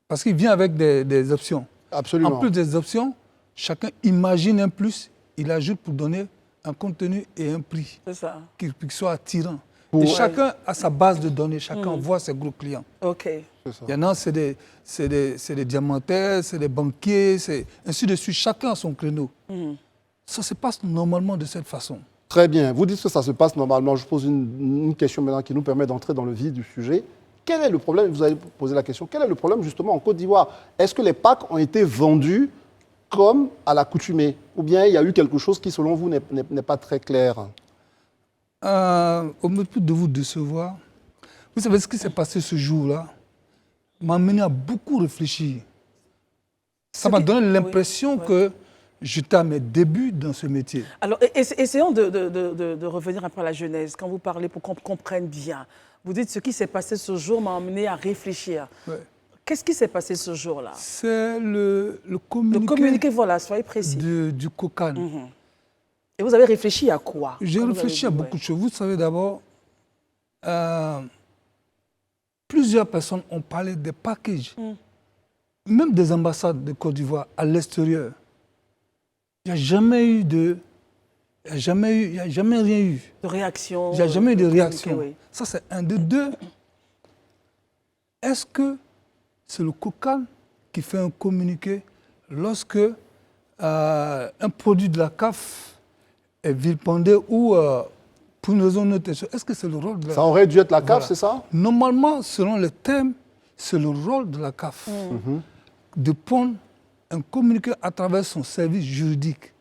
Speaker 8: parce qu'il vient avec des options.
Speaker 1: Absolument.
Speaker 8: En plus des options, chacun imagine un plus, il ajoute pour donner un contenu et un prix qui soit attirant. Et chacun a sa base de données, chacun voit ses gros clients. Il y en a, c'est des diamantaires, c'est des banquiers, ainsi de suite. Chacun a son créneau. Ça se passe normalement de cette façon.
Speaker 1: Très bien. Vous dites que ça se passe normalement. Je pose une question maintenant qui nous permet d'entrer dans le vif du sujet. Quel est le problème? Vous avez posé la question. Quel est le problème justement en Côte d'Ivoire? Est-ce que les packs ont été vendus comme à l'accoutumée? Ou bien il y a eu quelque chose qui, selon vous, n'est pas très clair?
Speaker 8: Au mépris de vous décevoir, vous savez ce qui s'est passé ce jour-là m'a amené à beaucoup réfléchir. Ça m'a donné l'impression que j'étais à mes débuts dans ce métier.
Speaker 2: Alors, essayons de revenir un peu à la genèse. Quand vous parlez pour qu'on comprenne bien, vous dites ce qui s'est passé ce jour m'a amené à réfléchir. Qu'est-ce qui s'est passé ce jour-là?
Speaker 8: C'est le communiqué.
Speaker 2: Le communiqué, voilà, soyez précis.
Speaker 8: Du COCAN.
Speaker 2: Et vous avez réfléchi à quoi?
Speaker 8: J'ai réfléchi à beaucoup de choses. Vous savez d'abord, plusieurs personnes ont parlé des packages, même des ambassades de Côte d'Ivoire à l'extérieur. Il n'y a jamais eu il n'y a jamais rien eu.
Speaker 2: De réaction.
Speaker 8: Il n'y a jamais eu de réaction. Ça, c'est un de deux. Est-ce que c'est le COCAN qui fait un communiqué lorsque un produit de la CAF est vilipendé ou pour une raison autre? Est-ce que c'est le rôle de la...
Speaker 1: Ça aurait dû être la CAF, c'est ça?
Speaker 8: Normalement, selon les thèmes, c'est le rôle de la CAF de prendre un communiqué à travers son service juridique.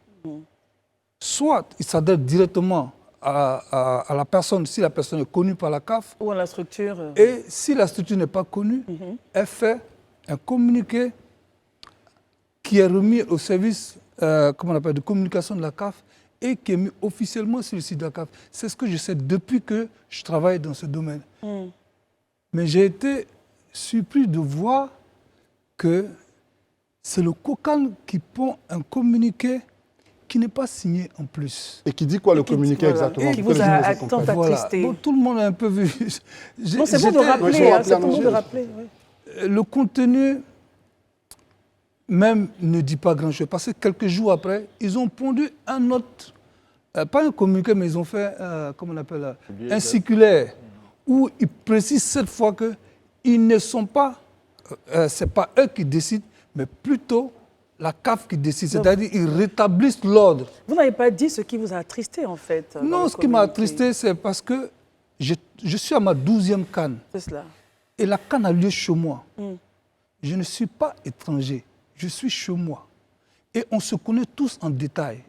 Speaker 8: Soit il s'adresse directement à la personne, si la personne est connue par la CAF.
Speaker 2: Ou à la structure.
Speaker 8: Et si la structure n'est pas connue, elle fait un communiqué qui est remis au service comment on appelle, de communication de la CAF et qui est mis officiellement sur le site de la CAF. C'est ce que je sais depuis que je travaille dans ce domaine. Mais j'ai été surpris de voir que c'est le COCAN qui prend un communiqué qui n'est pas signé en plus.
Speaker 1: Et qui dit quoi le communiqué exactement?
Speaker 2: Et qui vous a tant attristé.
Speaker 8: Bon, tout le monde a un peu vu.
Speaker 2: Non, c'est bon de rappeler. C'est bon de rappeler.
Speaker 8: Le contenu même ne dit pas grand-chose. Parce que quelques jours après, ils ont pondu un autre, pas un communiqué, mais ils ont fait, comment on appelle, un circulaire, où ils précisent cette fois qu'ils ne sont pas, ce n'est pas eux qui décident, mais plutôt la CAF qui décide, c'est-à-dire qu'ils rétablissent l'ordre.
Speaker 2: Vous n'avez pas dit ce qui vous a attristé, en fait?
Speaker 8: Non, ce qui m'a attristé, c'est parce que je suis à ma 12e CAN.
Speaker 2: C'est cela.
Speaker 8: Et la CAN a lieu chez moi. Je ne suis pas étranger, je suis chez moi. Et on se connaît tous en détail.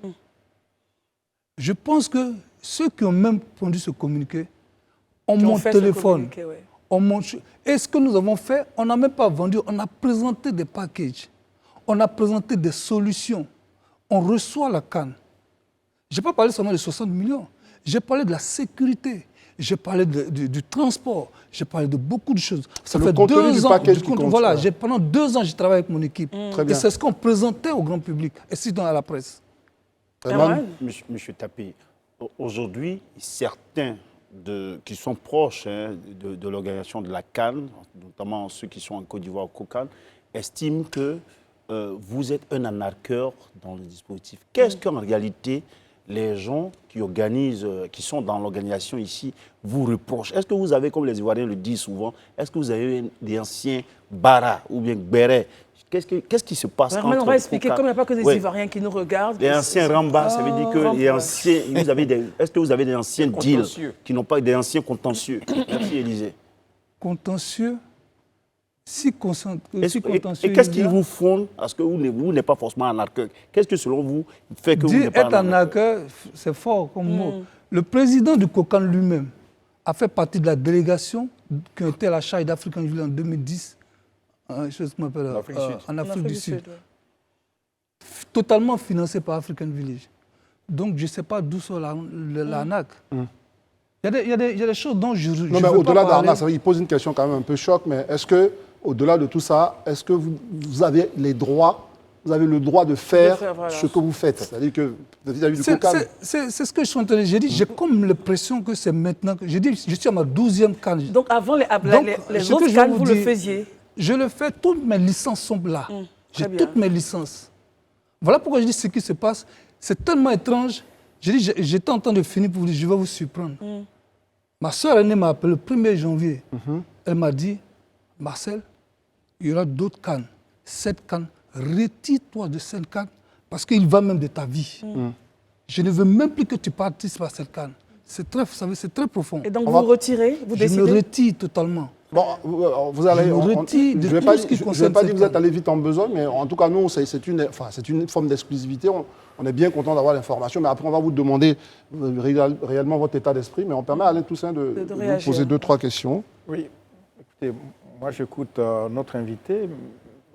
Speaker 8: Je pense que ceux qui ont même pondu ce communiqué ont mon téléphone. Et ce que nous avons fait, on n'a même pas vendu, on a présenté des packages, on a présenté des solutions. On reçoit la CAN. Je n'ai pas parlé seulement de 60 millions, j'ai parlé de la sécurité, j'ai parlé du transport, j'ai parlé de beaucoup de choses. Ça fait 2 ans, voilà, pendant 2 ans, j'ai travaillé avec mon équipe. Et c'est ce qu'on présentait au grand public, et sinon à la presse.
Speaker 4: Monsieur Tapé, aujourd'hui, certains qui sont proches de l'organisation de la CAN, notamment ceux qui sont en Côte d'Ivoire au COCAN, estiment que vous êtes un anarcheur dans le dispositif. Qu'est-ce qu'en réalité les gens qui organisent, qui sont dans l'organisation ici, vous reprochent? Est-ce que vous avez, comme les Ivoiriens le disent souvent, est-ce que vous avez des anciens bara ou bien bérets? Qu'est-ce qui se passe entre
Speaker 2: on va expliquer, comme il n'y a pas que des Ivoiriens qui nous regardent.
Speaker 4: Les anciens Ramba, ça veut dire que les anciens, est-ce que vous avez des anciens deals qui n'ont pas des anciens contentieux? Merci, Élisée.
Speaker 8: Contentieux? Si contentieux.
Speaker 4: Et qu'est-ce qui vous fonde? Parce que vous n'êtes pas forcément anarcheur. Qu'est-ce que, selon vous, fait que vous n'êtes pas
Speaker 8: anarcheur? C'est fort comme mot. Le président du COCAN lui-même a fait partie de la délégation qui était à la charge d'African Village en 2010, en Afrique du Sud. Totalement financé par African Village. Donc, je ne sais pas d'où sort l'arnaque. Il y a des choses dont je veux pas parler. Non, mais
Speaker 1: au-delà d'arnaque, il pose une question quand même un peu choc, mais est-ce que, au-delà de tout ça, est-ce que vous avez les droits, vous avez le droit de faire ce que vous faites? C'est-à-dire que vis-à-vis du COCAN.
Speaker 8: C'est ce que je suis en train de dire. J'ai dit, j'ai comme l'impression que c'est maintenant que. J'ai dit, je suis à ma 12e CAN.
Speaker 2: Donc avant les autres CAN, vous le faisiez?
Speaker 8: Je le fais, toutes mes licences sont là. J'ai toutes mes licences. Voilà pourquoi je dis ce qui se passe. C'est tellement étrange. J'ai dit, j'étais en train de finir pour vous dire, je vais vous surprendre. Ma soeur aînée m'a appelé le 1er janvier. Elle m'a dit, Marcel, il y aura d'autres CAN. Cette CAN, retire-toi de cette CAN parce qu'il va même de ta vie. Je ne veux même plus que tu participes à cette CAN. C'est très, vous savez, c'est très profond.
Speaker 2: Et donc vous retirez, vous décidez?
Speaker 8: Je me retire totalement.
Speaker 1: Bon, vous allez. Je ne vais pas dire que vous êtes allé vite en besogne, mais en tout cas, nous, c'est une forme d'exclusivité. On est bien content d'avoir l'information, mais après, on va vous demander réellement votre état d'esprit. Mais on permet à Alain Toussaint de vous poser 2-3 questions.
Speaker 3: Oui, écoutez, moi, j'écoute notre invité.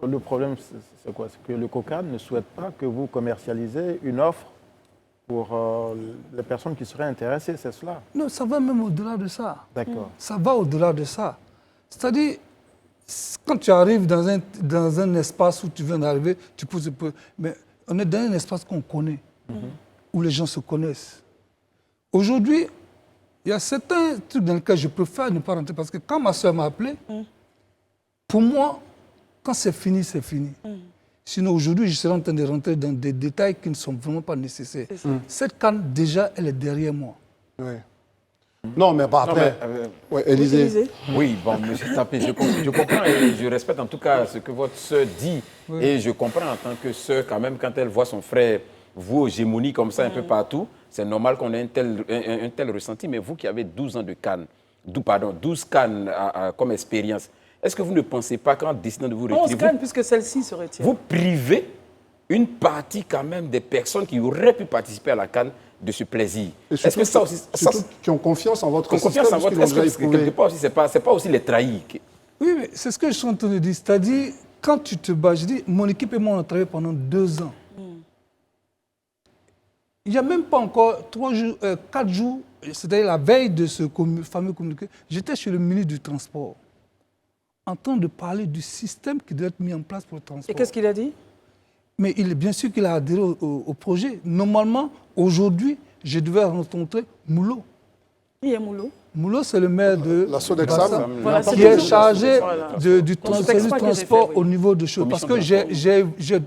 Speaker 3: Le problème, c'est quoi? C'est que le COCAN ne souhaite pas que vous commercialisez une offre pour les personnes qui seraient intéressées, c'est cela? Non,
Speaker 8: ça va même au-delà de ça.
Speaker 3: D'accord.
Speaker 8: Ça va au-delà de ça. C'est-à-dire, quand tu arrives dans un espace où tu viens d'arriver, tu poses... Mais on est dans un espace qu'on connaît, où les gens se connaissent. Aujourd'hui, il y a certains trucs dans lesquels je préfère ne pas rentrer, parce que quand ma soeur m'a appelé, pour moi, quand c'est fini, c'est fini. Sinon, aujourd'hui, je serais en train de rentrer dans des détails qui ne sont vraiment pas nécessaires. Cette canne, déjà, elle est derrière moi.
Speaker 1: Oui. Non, mais pas après. Élisée.
Speaker 5: Oui, bon, M. Tapé, je comprends et je respecte en tout cas ce que votre sœur dit. Et je comprends en tant que sœur, quand même, quand elle voit son frère vous hégémonie comme ça un peu partout, c'est normal qu'on ait un tel ressenti. Mais vous qui avez 12 ans de CAN, 12 CAN comme expérience, est-ce que vous ne pensez pas qu'en décidant de vous retirer...
Speaker 2: 11 CAN, puisque celle-ci se retire.
Speaker 5: Vous privez une partie quand même des personnes qui auraient pu participer à la CAN de ce plaisir.
Speaker 1: Est-ce que ça aussi, qui ont confiance en votre système,
Speaker 5: confiance en votre est-ce que quelque part aussi, c'est pas aussi les trahir?
Speaker 8: Oui, mais c'est ce que je suis en train de dire. C'est-à-dire, quand tu te bats, je dis, mon équipe et moi, on a travaillé pendant 2 ans. Il n'y a même pas encore 4 jours, c'est-à-dire la veille de ce fameux communiqué, j'étais chez le ministre du Transport, en train de parler du système qui doit être mis en place pour le transport.
Speaker 2: Et qu'est-ce qu'il a dit?
Speaker 8: Mais bien sûr qu'il a adhéré au projet. Normalement, aujourd'hui, je devais rencontrer Moulot.
Speaker 2: Qui est Moulot?
Speaker 8: Moulot, c'est le maire de
Speaker 1: la Sodexam,
Speaker 8: qui est chargé du transport au niveau de choses. Parce que j'ai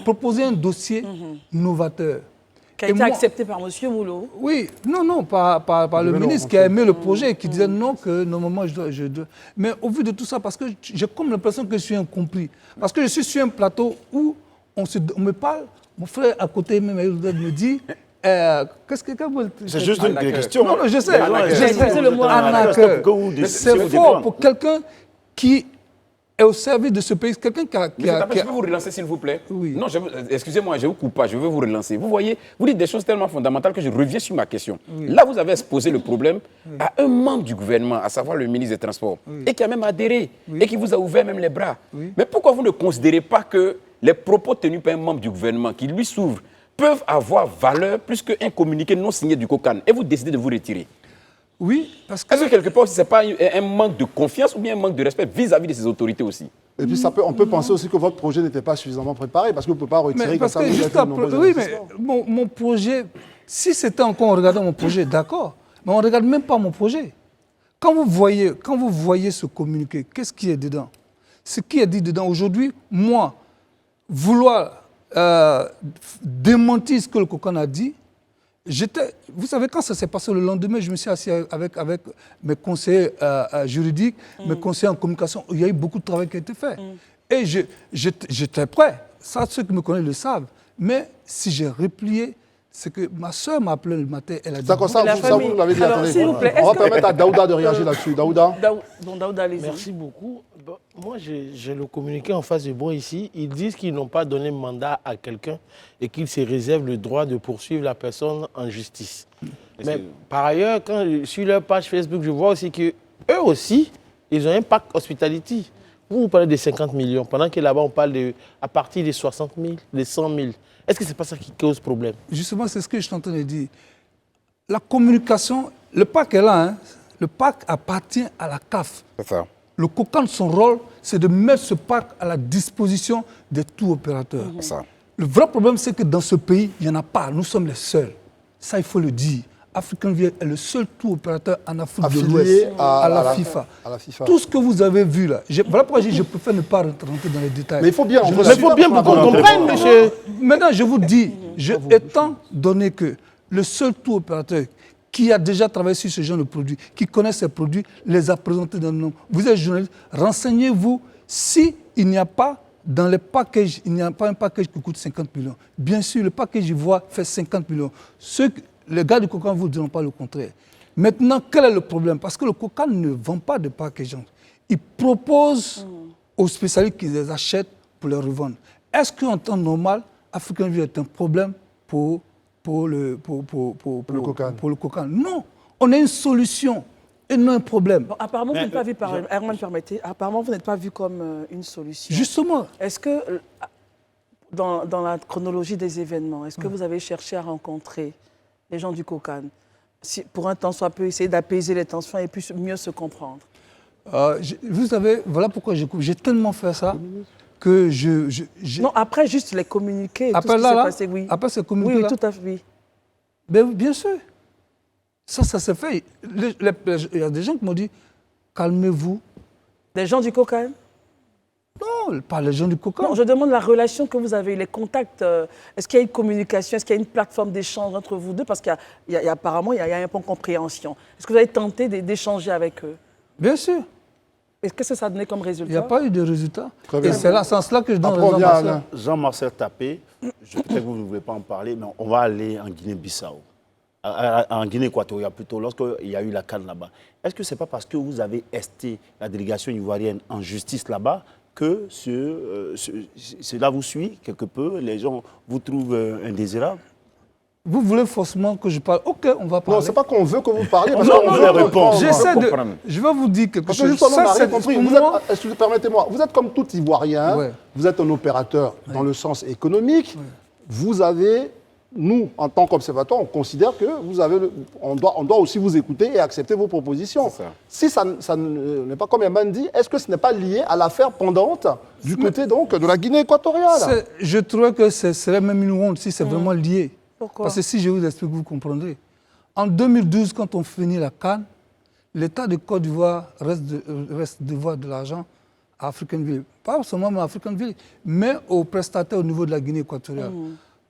Speaker 8: proposé un dossier novateur.
Speaker 2: Qui a été accepté par M. Moulot?
Speaker 8: Oui, non, par le ministre qui a aimé le projet et qui disait non, que normalement je dois. Mais au vu de tout ça, parce que j'ai comme l'impression que je suis incompris. Parce que je suis sur un plateau où on me parle, mon frère à côté même me dit. Qu'est-ce que
Speaker 4: c'est juste une question.
Speaker 8: Non, je sais.
Speaker 2: C'est le mot arnaqueur.
Speaker 8: C'est fort pour quelqu'un qui est est au service de ce pays. Quelqu'un
Speaker 5: Je peux vous relancer, s'il vous plaît.
Speaker 8: Oui.
Speaker 5: Non, excusez-moi, je ne vous coupe pas, je veux vous relancer. Vous voyez, vous dites des choses tellement fondamentales que je reviens sur ma question. Oui. Là, vous avez exposé le problème à un membre du gouvernement, à savoir le ministre des Transports, et qui a même adhéré, et qui vous a ouvert même les bras. Oui. Mais pourquoi vous ne considérez pas que les propos tenus par un membre du gouvernement qui lui s'ouvre peuvent avoir valeur plus qu'un communiqué non signé du COCAN, et vous décidez de vous retirer?
Speaker 8: Oui, parce que...
Speaker 5: Est-ce que quelque part, ce n'est pas un manque de confiance ou bien un manque de respect vis-à-vis de ces autorités aussi?
Speaker 1: Et puis on peut penser aussi que votre projet n'était pas suffisamment préparé, parce que vous ne pouvez pas retirer comme ça.
Speaker 8: Oui, mais mon projet, si c'était encore en regardant mon projet, d'accord, mais on ne regarde même pas mon projet. Quand vous voyez ce communiqué, qu'est-ce qui est dedans? Ce qui est dit dedans aujourd'hui, moi, vouloir démentir ce que le COCAN a dit, vous savez, quand ça s'est passé le lendemain, je me suis assis avec mes conseillers juridiques, mes conseillers en communication. Il y a eu beaucoup de travail qui a été fait. Et j'étais prêt. Ça, ceux qui me connaissent le savent. Mais si j'ai replié, c'est que ma soeur m'a appelé le matin. Elle a dit...
Speaker 1: D'accord, ça vous l'avez dit.
Speaker 2: Alors, s'il vous plaît,
Speaker 1: on va permettre à Daouda de réagir là-dessus. Daouda.
Speaker 2: Daouda, allez-y.
Speaker 6: Merci beaucoup. Bon, moi, j'ai le communiqué en face de moi ici. Ils disent qu'ils n'ont pas donné mandat à quelqu'un et qu'ils se réservent le droit de poursuivre la personne en justice. Mais par ailleurs, sur leur page Facebook, je vois aussi qu'eux aussi, ils ont un pacte hospitality. Vous parlez de 50 millions, pendant que là-bas, on parle à partir de 60 000, de 100 000. Est-ce que ce n'est pas ça qui cause problème?
Speaker 8: Justement, c'est ce que je suis en train de dire. La communication, le pacte est là. Hein. Le pacte appartient à la CAF.
Speaker 5: C'est ça.
Speaker 8: Le COCAN, son rôle, c'est de mettre ce pacte à la disposition de tout opérateur.
Speaker 5: C'est ça.
Speaker 8: Le vrai problème, c'est que dans ce pays, il n'y en a pas. Nous sommes les seuls. Ça, il faut le dire. African Rail est le seul tour opérateur en Afrique de l'Ouest à la FIFA. Tout ce que vous avez vu là, voilà pourquoi je préfère ne pas rentrer dans les détails.
Speaker 1: Mais il faut bien
Speaker 6: qu'on comprenne, monsieur.
Speaker 8: Maintenant, je vous dis, étant donné que le seul tour opérateur qui a déjà travaillé sur ce genre de produits, qui connaît ces produits, les a présentés dans le nom. Vous êtes journaliste, renseignez-vous s'il n'y a pas dans les packages, il n'y a pas un package qui coûte 50 millions. Bien sûr, le package Ivoire fait 50 millions. Les gars du COCAN ne vous diront pas le contraire. Maintenant, quel est le problème? Parce que le COCAN ne vend pas de package. Il propose aux spécialistes qu'ils les achètent pour les revendre. Est-ce qu'en temps normal, African Rail est un problème pour le COCAN? Non, on a une solution et non un problème.
Speaker 2: Bon, apparemment, vous n'êtes pas vu par Herman, permettez. Apparemment, vous n'êtes pas vu comme une solution.
Speaker 8: Justement.
Speaker 2: Est-ce que, dans la chronologie des événements, est-ce que vous avez cherché à rencontrer les gens du COCAN, pour un temps soit peu, essayer d'apaiser les tensions et puis mieux se comprendre?
Speaker 8: Vous savez, voilà pourquoi j'ai tellement fait ça que
Speaker 2: Non, après juste les communiquer,
Speaker 8: après
Speaker 2: tout ce qui s'est passé, oui.
Speaker 8: Après ces communiqués-là.
Speaker 2: Oui, tout à fait, oui.
Speaker 8: Ben, bien sûr. Ça s'est fait. Il y a des gens qui m'ont dit, calmez-vous.
Speaker 2: Des gens du COCAN?
Speaker 8: Non, pas les gens du COCAN.
Speaker 2: Non, je demande la relation que vous avez, les contacts. Est-ce qu'il y a une communication? Est-ce qu'il y a une plateforme d'échange entre vous deux? Parce qu'apparemment, il y a un peu de compréhension. Est-ce que vous avez tenté d'échanger avec eux?
Speaker 8: Bien sûr.
Speaker 2: Est-ce que ça a donné comme résultat?
Speaker 8: Il n'y a pas eu de résultat. Et c'est là, sans cela que je donne raison à
Speaker 4: Jean-Marcel Tapé, peut-être que vous ne voulez pas en parler, mais on va aller en Guinée-Bissau. En Guinée équatoriale plutôt, lorsqu'il y a eu la CAN là-bas. Est-ce que ce n'est pas parce que vous avez esté la délégation ivoirienne en justice là-bas que cela vous suit quelque peu, les gens vous trouvent indésirable?
Speaker 8: Vous voulez forcément que je parle? Ok, on va parler.
Speaker 1: Non, ce n'est pas qu'on veut que vous parliez, parce
Speaker 8: qu'on
Speaker 1: veut répondre.
Speaker 8: Je vais vous dire quelque chose.
Speaker 1: Justement, on n'a rien compris. Permettez-moi, vous êtes comme tout Ivoirien, vous êtes un opérateur dans le sens économique, vous avez... Nous, en tant qu'observateurs, on considère que on doit aussi vous écouter et accepter vos propositions. Si ça n'est pas comme Herman dit, est-ce que ce n'est pas lié à l'affaire pendante du côté donc, de la Guinée équatoriale?
Speaker 8: Je trouve que ce serait même une honte si c'est vraiment lié.
Speaker 2: Pourquoi?
Speaker 8: Parce que si je vous explique, vous comprendrez. En 2012, quand on finit la CAN, l'État de Côte d'Ivoire reste devoir de l'argent à African Rail. Pas seulement à African Rail, mais aux prestataires au niveau de la Guinée équatoriale.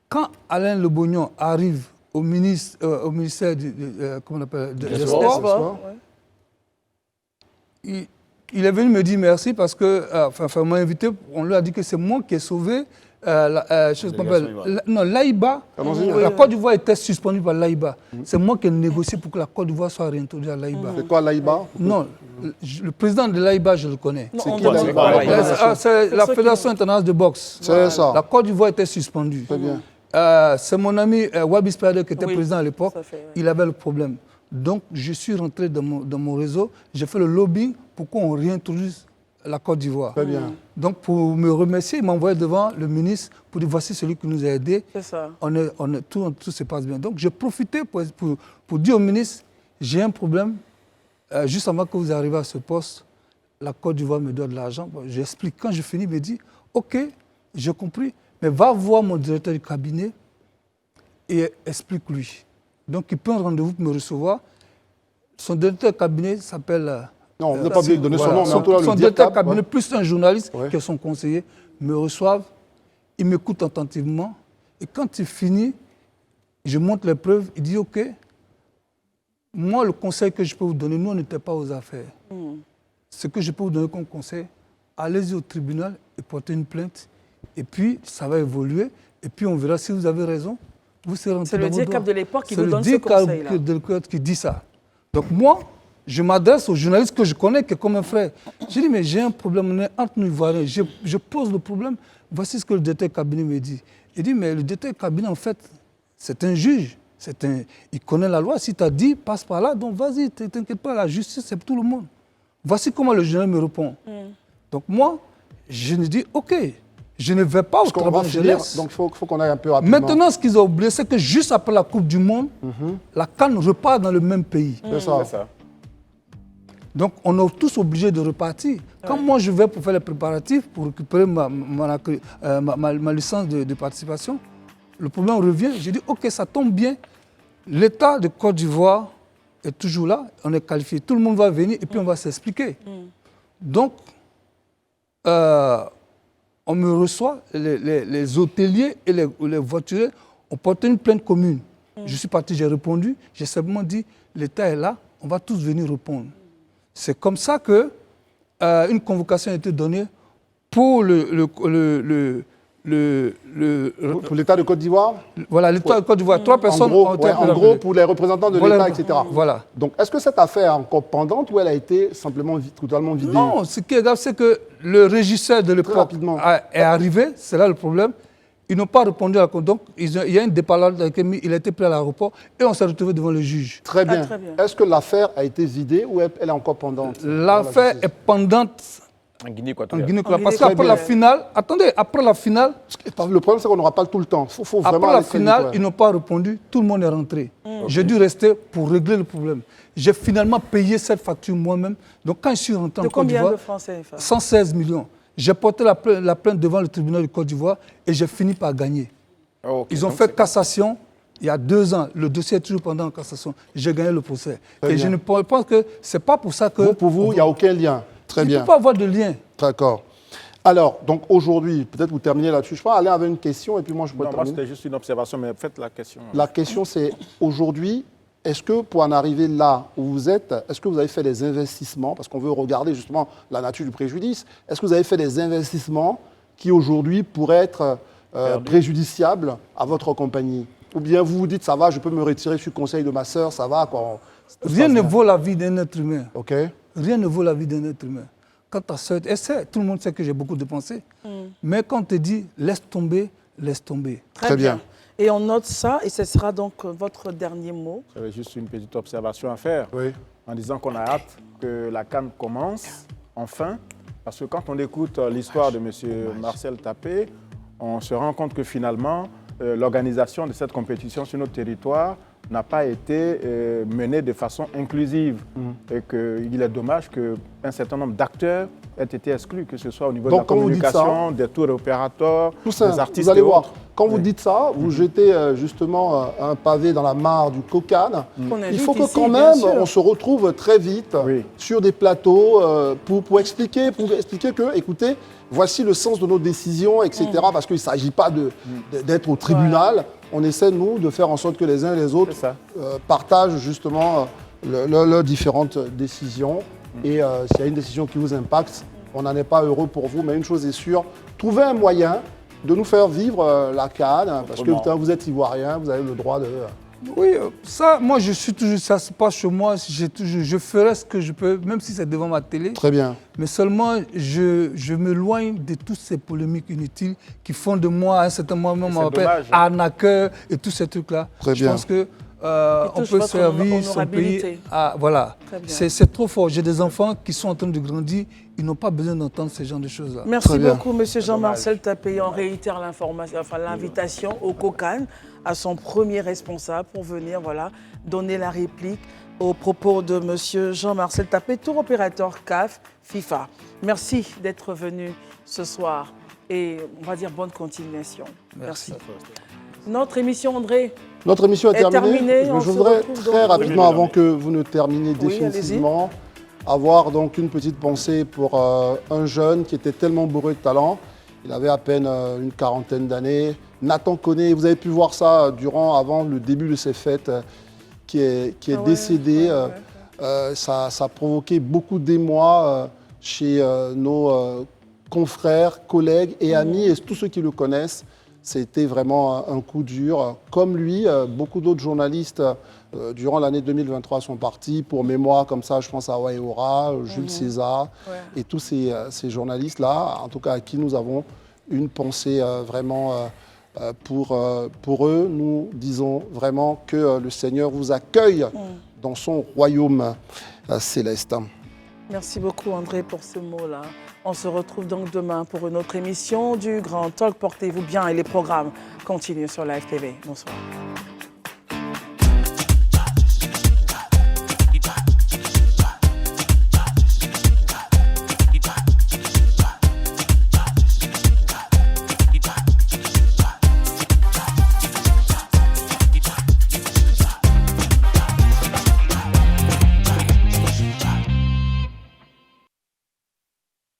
Speaker 8: Quand Alain Le Bognon arrive au ministère des Sports, il est venu me dire merci parce que, on m'a invité, on lui a dit que c'est moi qui ai sauvé l'AIBA, la Côte d'Ivoire était suspendue par l'AIBA. C'est moi qui ai négocié pour que la Côte d'Ivoire soit réintroduite à l'AIBA.
Speaker 1: C'est quoi l'AIBA?
Speaker 8: Non, le président de l'AIBA, je le connais.
Speaker 1: C'est qui l'AIBA?
Speaker 8: C'est la Fédération internationale de boxe.
Speaker 1: C'est ça.
Speaker 8: La Côte d'Ivoire était suspendue.
Speaker 1: Très bien.
Speaker 8: C'est mon ami Wabi Spider qui était président à l'époque. Il avait le problème. Donc, je suis rentré dans mon réseau. J'ai fait le lobbying pour qu'on réintroduise la Côte d'Ivoire.
Speaker 1: Très bien.
Speaker 8: Donc, pour me remercier, il m'a envoyé devant le ministre pour dire voici celui qui nous a aidés.
Speaker 2: C'est ça.
Speaker 8: Tout se passe bien. Donc, j'ai profité pour dire au ministre j'ai un problème. Juste avant que vous arriviez à ce poste, la Côte d'Ivoire me doit de l'argent. Bon, j'explique. Quand je finis, il me dit ok, j'ai compris, mais va voir mon directeur du cabinet et explique-lui. Donc, il prend rendez-vous pour me recevoir. Son directeur de cabinet s'appelle.
Speaker 1: Non, vous n'avez pas obligé de donner son nom, mais en tout cas,
Speaker 8: son directeur de cabinet, plus un journaliste qui est son conseiller, me reçoivent, il m'écoute attentivement. Et quand il finit, je montre les preuves, il dit ok, moi, le conseil que je peux vous donner, nous, on n'était pas aux affaires. Ce que je peux vous donner comme conseil, allez-y au tribunal et portez une plainte. Et puis, ça va évoluer. Et puis, on verra si vous avez raison. Vous serez rentré dans vos droits. C'est le DIRCAP
Speaker 2: de l'époque qui vous donne ce conseil-là.
Speaker 8: C'est le DIRCAP qui dit ça. Donc, moi, je m'adresse au journaliste que je connais, qui est comme un frère. Je dis, mais j'ai un problème entre nous Ivoiriens. Je pose le problème. Voici ce que le directeur de cabinet me dit. Il dit, mais le directeur de cabinet, en fait, c'est un juge. Il connaît la loi. Si tu as dit, passe par là, donc vas-y, ne t'inquiète pas, la justice, c'est pour tout le monde. Voici comment le journaliste me répond. Donc moi, je me dis, ok, je ne vais pas au travail, je laisse.
Speaker 1: Donc il faut qu'on aille un peu rapidement.
Speaker 8: Maintenant, ce qu'ils ont oublié, c'est que juste après la Coupe du Monde, la CAN repart dans le même pays.
Speaker 1: C'est ça.
Speaker 8: Donc, on est tous obligés de repartir. Quand moi, je vais pour faire les préparatifs, pour récupérer ma licence de participation, le problème revient. Je dis, OK, ça tombe bien. L'État de Côte d'Ivoire est toujours là. On est qualifié. Tout le monde va venir et puis on va s'expliquer. Donc, on me reçoit, les hôteliers et les voituriers ont porté une plainte commune. Je suis parti, j'ai répondu. J'ai simplement dit, l'État est là, on va tous venir répondre. C'est comme ça que une convocation a été donnée pour
Speaker 1: pour l'État de Côte d'Ivoire.
Speaker 8: Voilà, l'État de Côte d'Ivoire. 3 personnes ont été
Speaker 1: en gros, pour les représentants de l'État, etc.
Speaker 8: Voilà.
Speaker 1: Donc, est-ce que cette affaire est encore pendante ou elle a été simplement totalement vidée?
Speaker 8: Non, ce qui est grave, c'est que le régisseur de l'époque est arrivé, c'est là le problème. Ils n'ont pas répondu à la compte. Donc, il y a un départ, il a été pris à l'aéroport et on s'est retrouvé devant le juge.
Speaker 1: Très bien. Est-ce que l'affaire a été vidée ou elle est encore pendante?
Speaker 8: L'affaire est pendante en Guinée équatoriale. Parce qu'après la finale, après la finale...
Speaker 1: Le problème, c'est qu'on n'aura pas tout le temps. Faut vraiment
Speaker 8: après la finale, ils n'ont pas répondu, tout le monde est rentré. J'ai dû rester pour régler le problème. J'ai finalement payé cette facture moi-même. Donc, quand je suis rentré en Côte d'Ivoire...
Speaker 2: De combien de francs CFA?
Speaker 8: 116 millions. J'ai porté la plainte devant le tribunal de Côte d'Ivoire et j'ai fini par gagner. Ils ont fait cassation il y a 2 ans. Le dossier est toujours pendant cassation. J'ai gagné le procès. Et je ne pense que ce n'est pas pour ça que...
Speaker 1: Pour vous, il n'y a aucun lien. Très bien.
Speaker 8: Il ne peut pas avoir de lien.
Speaker 1: D'accord. Alors, donc aujourd'hui, peut-être vous terminez là-dessus. Je vais aller avec une question et puis moi je peux terminer.
Speaker 3: Moi c'était juste une observation, mais faites la question.
Speaker 1: La question c'est, aujourd'hui, est-ce que pour en arriver là où vous êtes, est-ce que vous avez fait des investissements, parce qu'on veut regarder justement la nature du préjudice, est-ce que vous avez fait des investissements qui aujourd'hui pourraient être préjudiciables à votre compagnie? Ou bien vous vous dites, ça va, je peux me retirer sur le conseil de ma sœur, ça va quoi.
Speaker 8: Rien ne vaut la vie d'un être humain.
Speaker 1: OK.
Speaker 8: Rien ne vaut la vie d'un être humain. Quand ta sœur, tout le monde sait que j'ai beaucoup dépensé, mais quand on te dit, laisse tomber, laisse tomber.
Speaker 1: Très bien.
Speaker 2: Et on note ça, et ce sera donc votre dernier mot.
Speaker 3: J'avais juste une petite observation à faire, en disant qu'on a hâte que la CAN commence, enfin, parce que quand on écoute l'histoire de M. Marcel Tappé, on se rend compte que finalement, l'organisation de cette compétition sur notre territoire n'a pas été menée de façon inclusive et qu'il est dommage qu'un certain nombre d'acteurs aient été exclus, que ce soit au niveau de la communication, des tours opérateurs, des artistes
Speaker 1: vous allez
Speaker 3: et
Speaker 1: voir,
Speaker 3: autres.
Speaker 1: quand vous dites ça, vous jetez justement un pavé dans la mare du cocan. Il faut que quand même on se retrouve très vite sur des plateaux pour expliquer que, écoutez, voici le sens de nos décisions, etc. Parce qu'il ne s'agit pas d'être au tribunal. On essaie, nous, de faire en sorte que les uns et les autres partagent justement leurs différentes décisions. Et s'il y a une décision qui vous impacte, on n'en est pas heureux pour vous. Mais une chose est sûre, trouvez un moyen de nous faire vivre la CAN, parce que vous êtes Ivoirien, vous avez le droit de...
Speaker 8: Oui, ça, moi, je suis toujours, ça se passe chez moi, je ferai ce que je peux, même si c'est devant ma télé.
Speaker 1: Très bien.
Speaker 8: Mais seulement, je m'éloigne de toutes ces polémiques inutiles qui font de moi, à un certain moment, on m'appelle arnaqueur et tous ces trucs-là.
Speaker 1: Très bien.
Speaker 8: Je pense que on peut servir son pays. Voilà, c'est trop fort. J'ai des enfants qui sont en train de grandir, ils n'ont pas besoin d'entendre ce genre de choses-là.
Speaker 2: Merci beaucoup, M. Jean-Marcel Tapé. On réitère l'invitation au COCAN, à son premier responsable, pour venir donner la réplique aux propos de M. Jean-Marcel Tapé, tour opérateur CAF FIFA. Merci d'être venu ce soir et on va dire bonne continuation. Merci. Notre émission, André.
Speaker 1: Notre émission est terminée. Je voudrais très rapidement, avant que vous ne terminiez définitivement, avoir donc une petite pensée pour un jeune qui était tellement bourré de talent. Il avait à peine une quarantaine d'années. Nathan Koné, vous avez pu voir ça avant le début de ses fêtes, qui est décédé. Ça a provoqué beaucoup d'émoi chez nos confrères, collègues et amis et tous ceux qui le connaissent. C'était vraiment un coup dur. Comme lui, beaucoup d'autres journalistes durant l'année 2023 sont partis. Pour mémoire, comme ça, je pense à Waéora, Jules César et tous ces journalistes-là, en tout cas à qui nous avons une pensée vraiment pour eux. Nous disons vraiment que le Seigneur vous accueille dans son royaume céleste.
Speaker 2: Merci beaucoup André pour ce mot-là. On se retrouve donc demain pour une autre émission du Grand Talk. Portez-vous bien et les programmes continuent sur Live TV. Bonsoir.